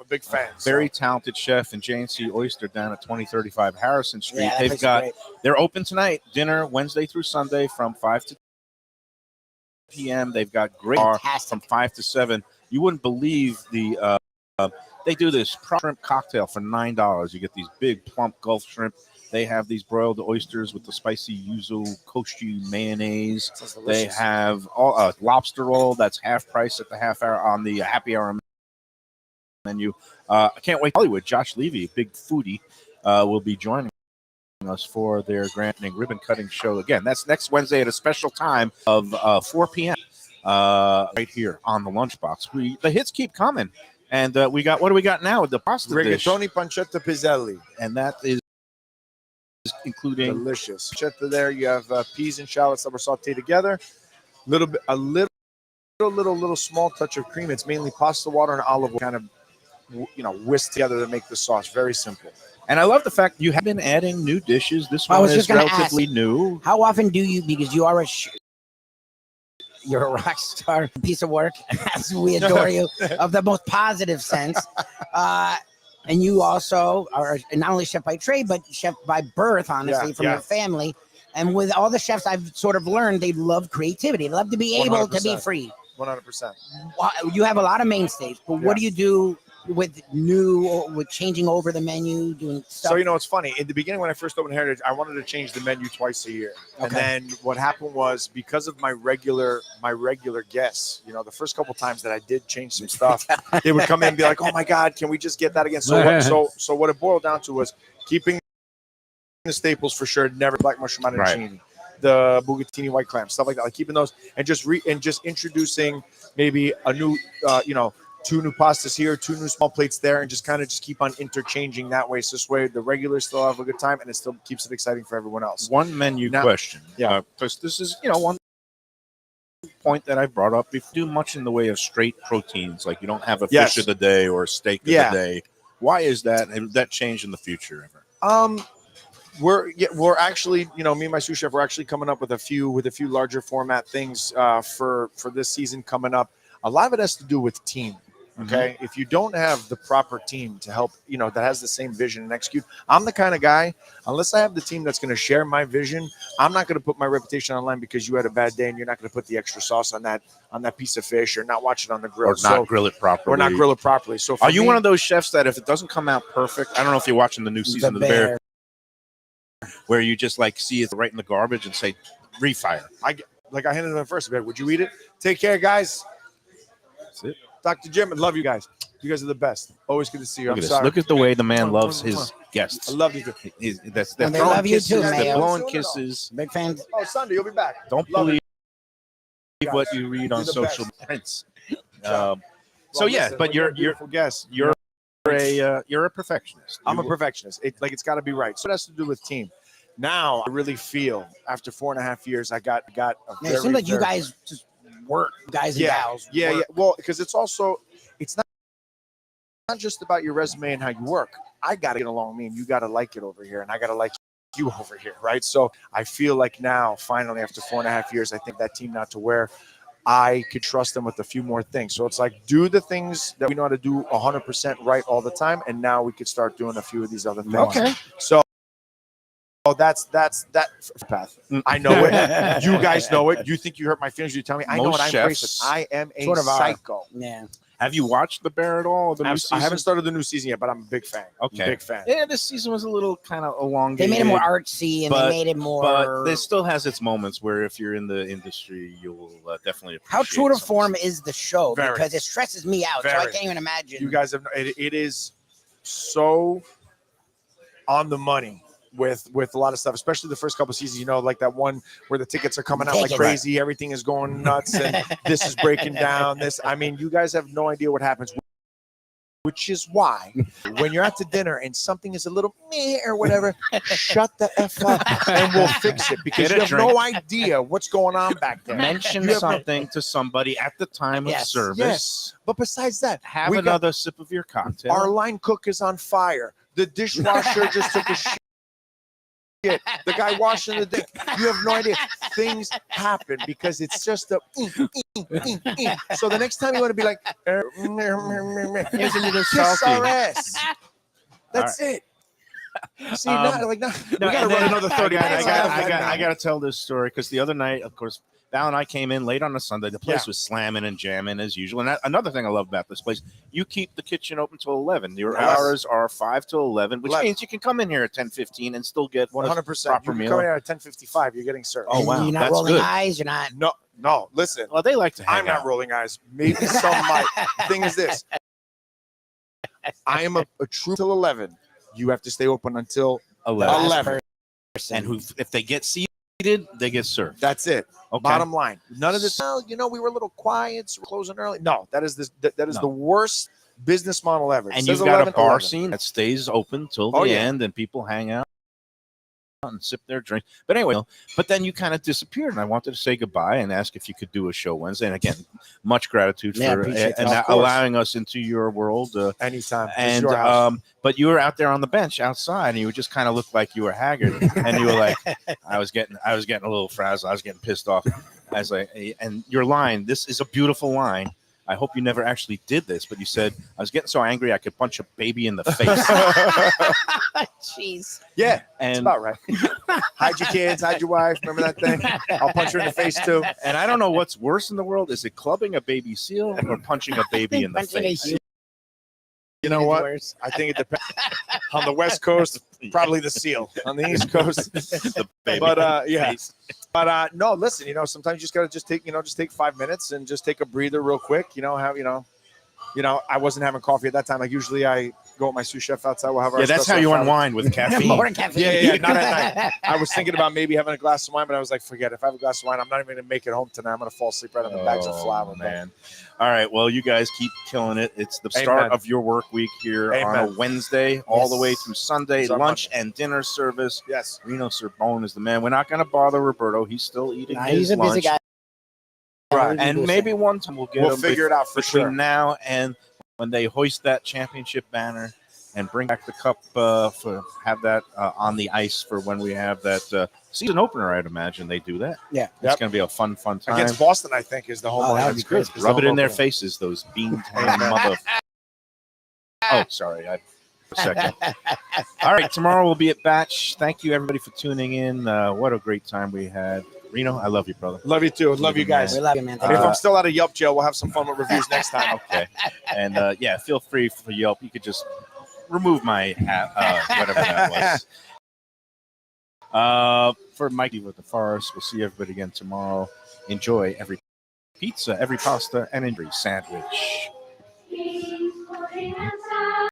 a big fan. Very talented chef, and J&C Oyster down at 2035 Harrison Street. Yeah, that They've place is got great. They're open tonight, dinner Wednesday through Sunday from 5 to p.m. They've got great bar Fantastic. from 5 to 7. You wouldn't believe they do this shrimp cocktail for $9. You get these big plump Gulf shrimp. They have these broiled oysters with the spicy yuzu koshi mayonnaise. Sounds They delicious. have a lobster roll that's half price at the half hour on the happy hour menu. I can't wait. Hollywood, Josh Levy, big foodie, will be joining us for their grand ribbon cutting show. Again, that's next Wednesday at a special time of 4 p.m. Right here on the Lunchbox. The hits keep coming. And we got, what do we got now with the pasta dish? Rigatoni pancetta piselli. And that is including delicious. Pancetta there. You have peas and shallots that were sauteed together. A little small touch of cream. It's mainly pasta water and olive oil kind of, whisked together to make the sauce. Very simple. And I love the fact you have been adding new dishes. This one is relatively new. How often do you, because you are you're a rock star, piece of work, as we adore you, of the most positive sense. And you also are not only chef by trade, but chef by birth, honestly, from your family. And with all the chefs I've sort of learned, they love creativity. They love to be able 100%. to be free. 100%. You have a lot of mainstays, but what do you do with changing over the menu, doing stuff? So, it's funny. In the beginning, when I first opened Heritage, I wanted to change the menu twice a year. Okay. And then what happened was, because of my regular guests, the first couple times that I did change some stuff, they would come in and be like, "Oh my God, can we just get that again?" So what it boiled down to was keeping the staples for sure. Never black mushroom arancini, the bucatini white clam, stuff like that. Like keeping those and just introducing maybe a new, 2 new pastas here, 2 new small plates there, and just keep on interchanging that way. So this way, the regulars still have a good time, and it still keeps it exciting for everyone else. One menu question. Yeah. Because this is, one point that I brought up. If you do much in the way of straight proteins, like you don't have a fish of the day or a steak of the day, why is that? And that change in the future ever? We're actually, me and my sous chef, we're actually coming up with a few larger format things for this season coming up. A lot of it has to do with team. Okay. If you don't have the proper team to help, that has the same vision and execute, I'm the kind of guy, unless I have the team that's going to share my vision, I'm not going to put my reputation online because you had a bad day and you're not going to put the extra sauce on that piece of fish or not watch it on the grill. Or not grill it properly. So are you one of those chefs that if it doesn't come out perfect, I don't know if you're watching the new season of The Bear, where you just see it right in the garbage and say, refire. I handed them first. Would you eat it? Take care, guys. That's it. Dr. Jim, I love you guys. You guys are the best. Always good to see you. Look at the way the man loves his guests. I love you. They're they love you too, man. They're blowing kisses. Big fan. Oh, Sunday, you'll be back. Don't believe what you read on social prints. But you're guest. You're a perfectionist. I'm a perfectionist. It's got to be right. So it has to do with team. Now I really feel after 4.5 years, I got a it seems like you guys just work, guys and gals. Yeah. Well, because it's not just about your resume and how you work. I got to get along with me, and you got to like it over here, and I got to like you over here, right? So I feel like now, finally, after 4.5 years, I think that team now to where I could trust them with a few more things. So it's do the things that we know how to do 100% right all the time, and now we could start doing a few of these other things. Okay. So that's that path. I know it. You guys know it. You think you hurt my feelings? You tell me. I know it. I'm racist. I am a sort of psycho. Yeah. Have you watched The Bear at all? I haven't started the new season yet, but I'm a big fan. Okay. Big fan. Yeah, this season was a little kind of elongated. They made it more artsy, and they made it more. But it still has its moments where if you're in the industry, you'll definitely appreciate. How true to form is the show? Very. Because it stresses me out, so I can't even imagine. You guys have it is so on the money with a lot of stuff, especially the first couple seasons. Like that one where the tickets are coming out like crazy, everything is going nuts, and this is breaking down. You guys have no idea what happens. Which is why when you're at the dinner and something is a little meh or whatever, shut the F up and we'll fix it, because you have no idea what's going on back there. Mention something to somebody at the time of service. Yes. But besides that, have another sip of your cocktail. Our line cook is on fire. The dishwasher just took a shit. The guy washing the dick. You have no idea. Things happen because it's just a. So the next time you want to be like, here's a little kiss our ass. That's right. it. See, we gotta run another 30 minutes. I gotta tell this story because the other night, of course, Val and I came in late on a Sunday. The place was slamming and jamming as usual. And another thing I love about this place, you keep the kitchen open till 11. Your hours are 5 to 11, which means you can come in here at 10:15 and still get 100%. proper You meal. come in here at 10:55. You're getting served. Oh wow, You're not that's rolling good. eyes. You're not. No. Listen. Well, they like to hang I'm not out. rolling eyes. Maybe some might. Thing is this. I am a true till 11. You have to stay open until 11. And if they get seated, they get served. That's it. Okay. Bottom line. None of this. We were a little quiet, so we're closing early. No, that is the worst business model ever. It And says you've got 11, a bar 11. scene that stays open till the Oh, yeah. end, and people hang out and sip their drink. But anyway, but then you kind of disappeared, and I wanted to say goodbye and ask if you could do a show Wednesday. And again, much gratitude Yeah, for appreciate and that. Of course. allowing us into your world. Anytime. This is And your house. but you were out there on the bench outside, and you just kind of looked like you were haggard, and you were like, I was getting a little frazzled. I was getting pissed off. I was like, and your line, this is a beautiful line. I hope you never actually did this, but you said, I was getting so angry I could punch a baby in the face. Jeez. Yeah, that's and about right. Hide your kids, hide your wife. Remember that thing? I'll punch her in the face too. and I don't know what's worse in the world. Is it clubbing a baby seal or punching a baby in the Punching a face? human You know is what? worse. I think it depends. On the West Coast, probably the seal. On the East Coast, The baby but in the yeah. face. But no, listen. Sometimes you just gotta take 5 minutes and just take a breather real quick. I wasn't having coffee at that time. Like usually, I go with my sous chef outside. We'll have our Yeah, that's how espresso you fountain. unwind with caffeine. More caffeine. Yeah, not at night. I was thinking about maybe having a glass of wine, but I was like, forget it. If I have a glass of wine, I'm not even going to make it home tonight. I'm going to fall asleep right on the bags of flour. Man. All right. Well, you guys keep killing it. It's the start Amen. of your work week here on a Amen. Wednesday, all the Yes. way through Sunday, It's our lunch Monday. and dinner service. Yes. Rino Cerbone is the man. We're not going to bother Roberto. He's still eating Nah, his he's a busy lunch. guy. Right. And maybe one time we'll get We'll him figure it out for between sure. now and when they hoist that championship banner and bring back the cup have that on the ice for when we have that season opener. I'd imagine they do that. Yeah. It's Yep. going to be a fun time. Against Boston, I think, is the home Oh, one. that would be great. Is the Rub it home in their opener. faces, those beantown mother. Oh, sorry. A second. All right. Tomorrow we'll be at Batch. Thank you, everybody, for tuning in. What a great time we had. Reno, I love you, brother. Love you too. Love you guys. We love you, man. And if I'm still out of Yelp jail, we'll have some fun with reviews next time. Okay. And yeah, feel free for Yelp. You could just remove my whatever that was. For Mikey with the Forest, we'll see everybody again tomorrow. Enjoy every pizza, every pasta, and every sandwich.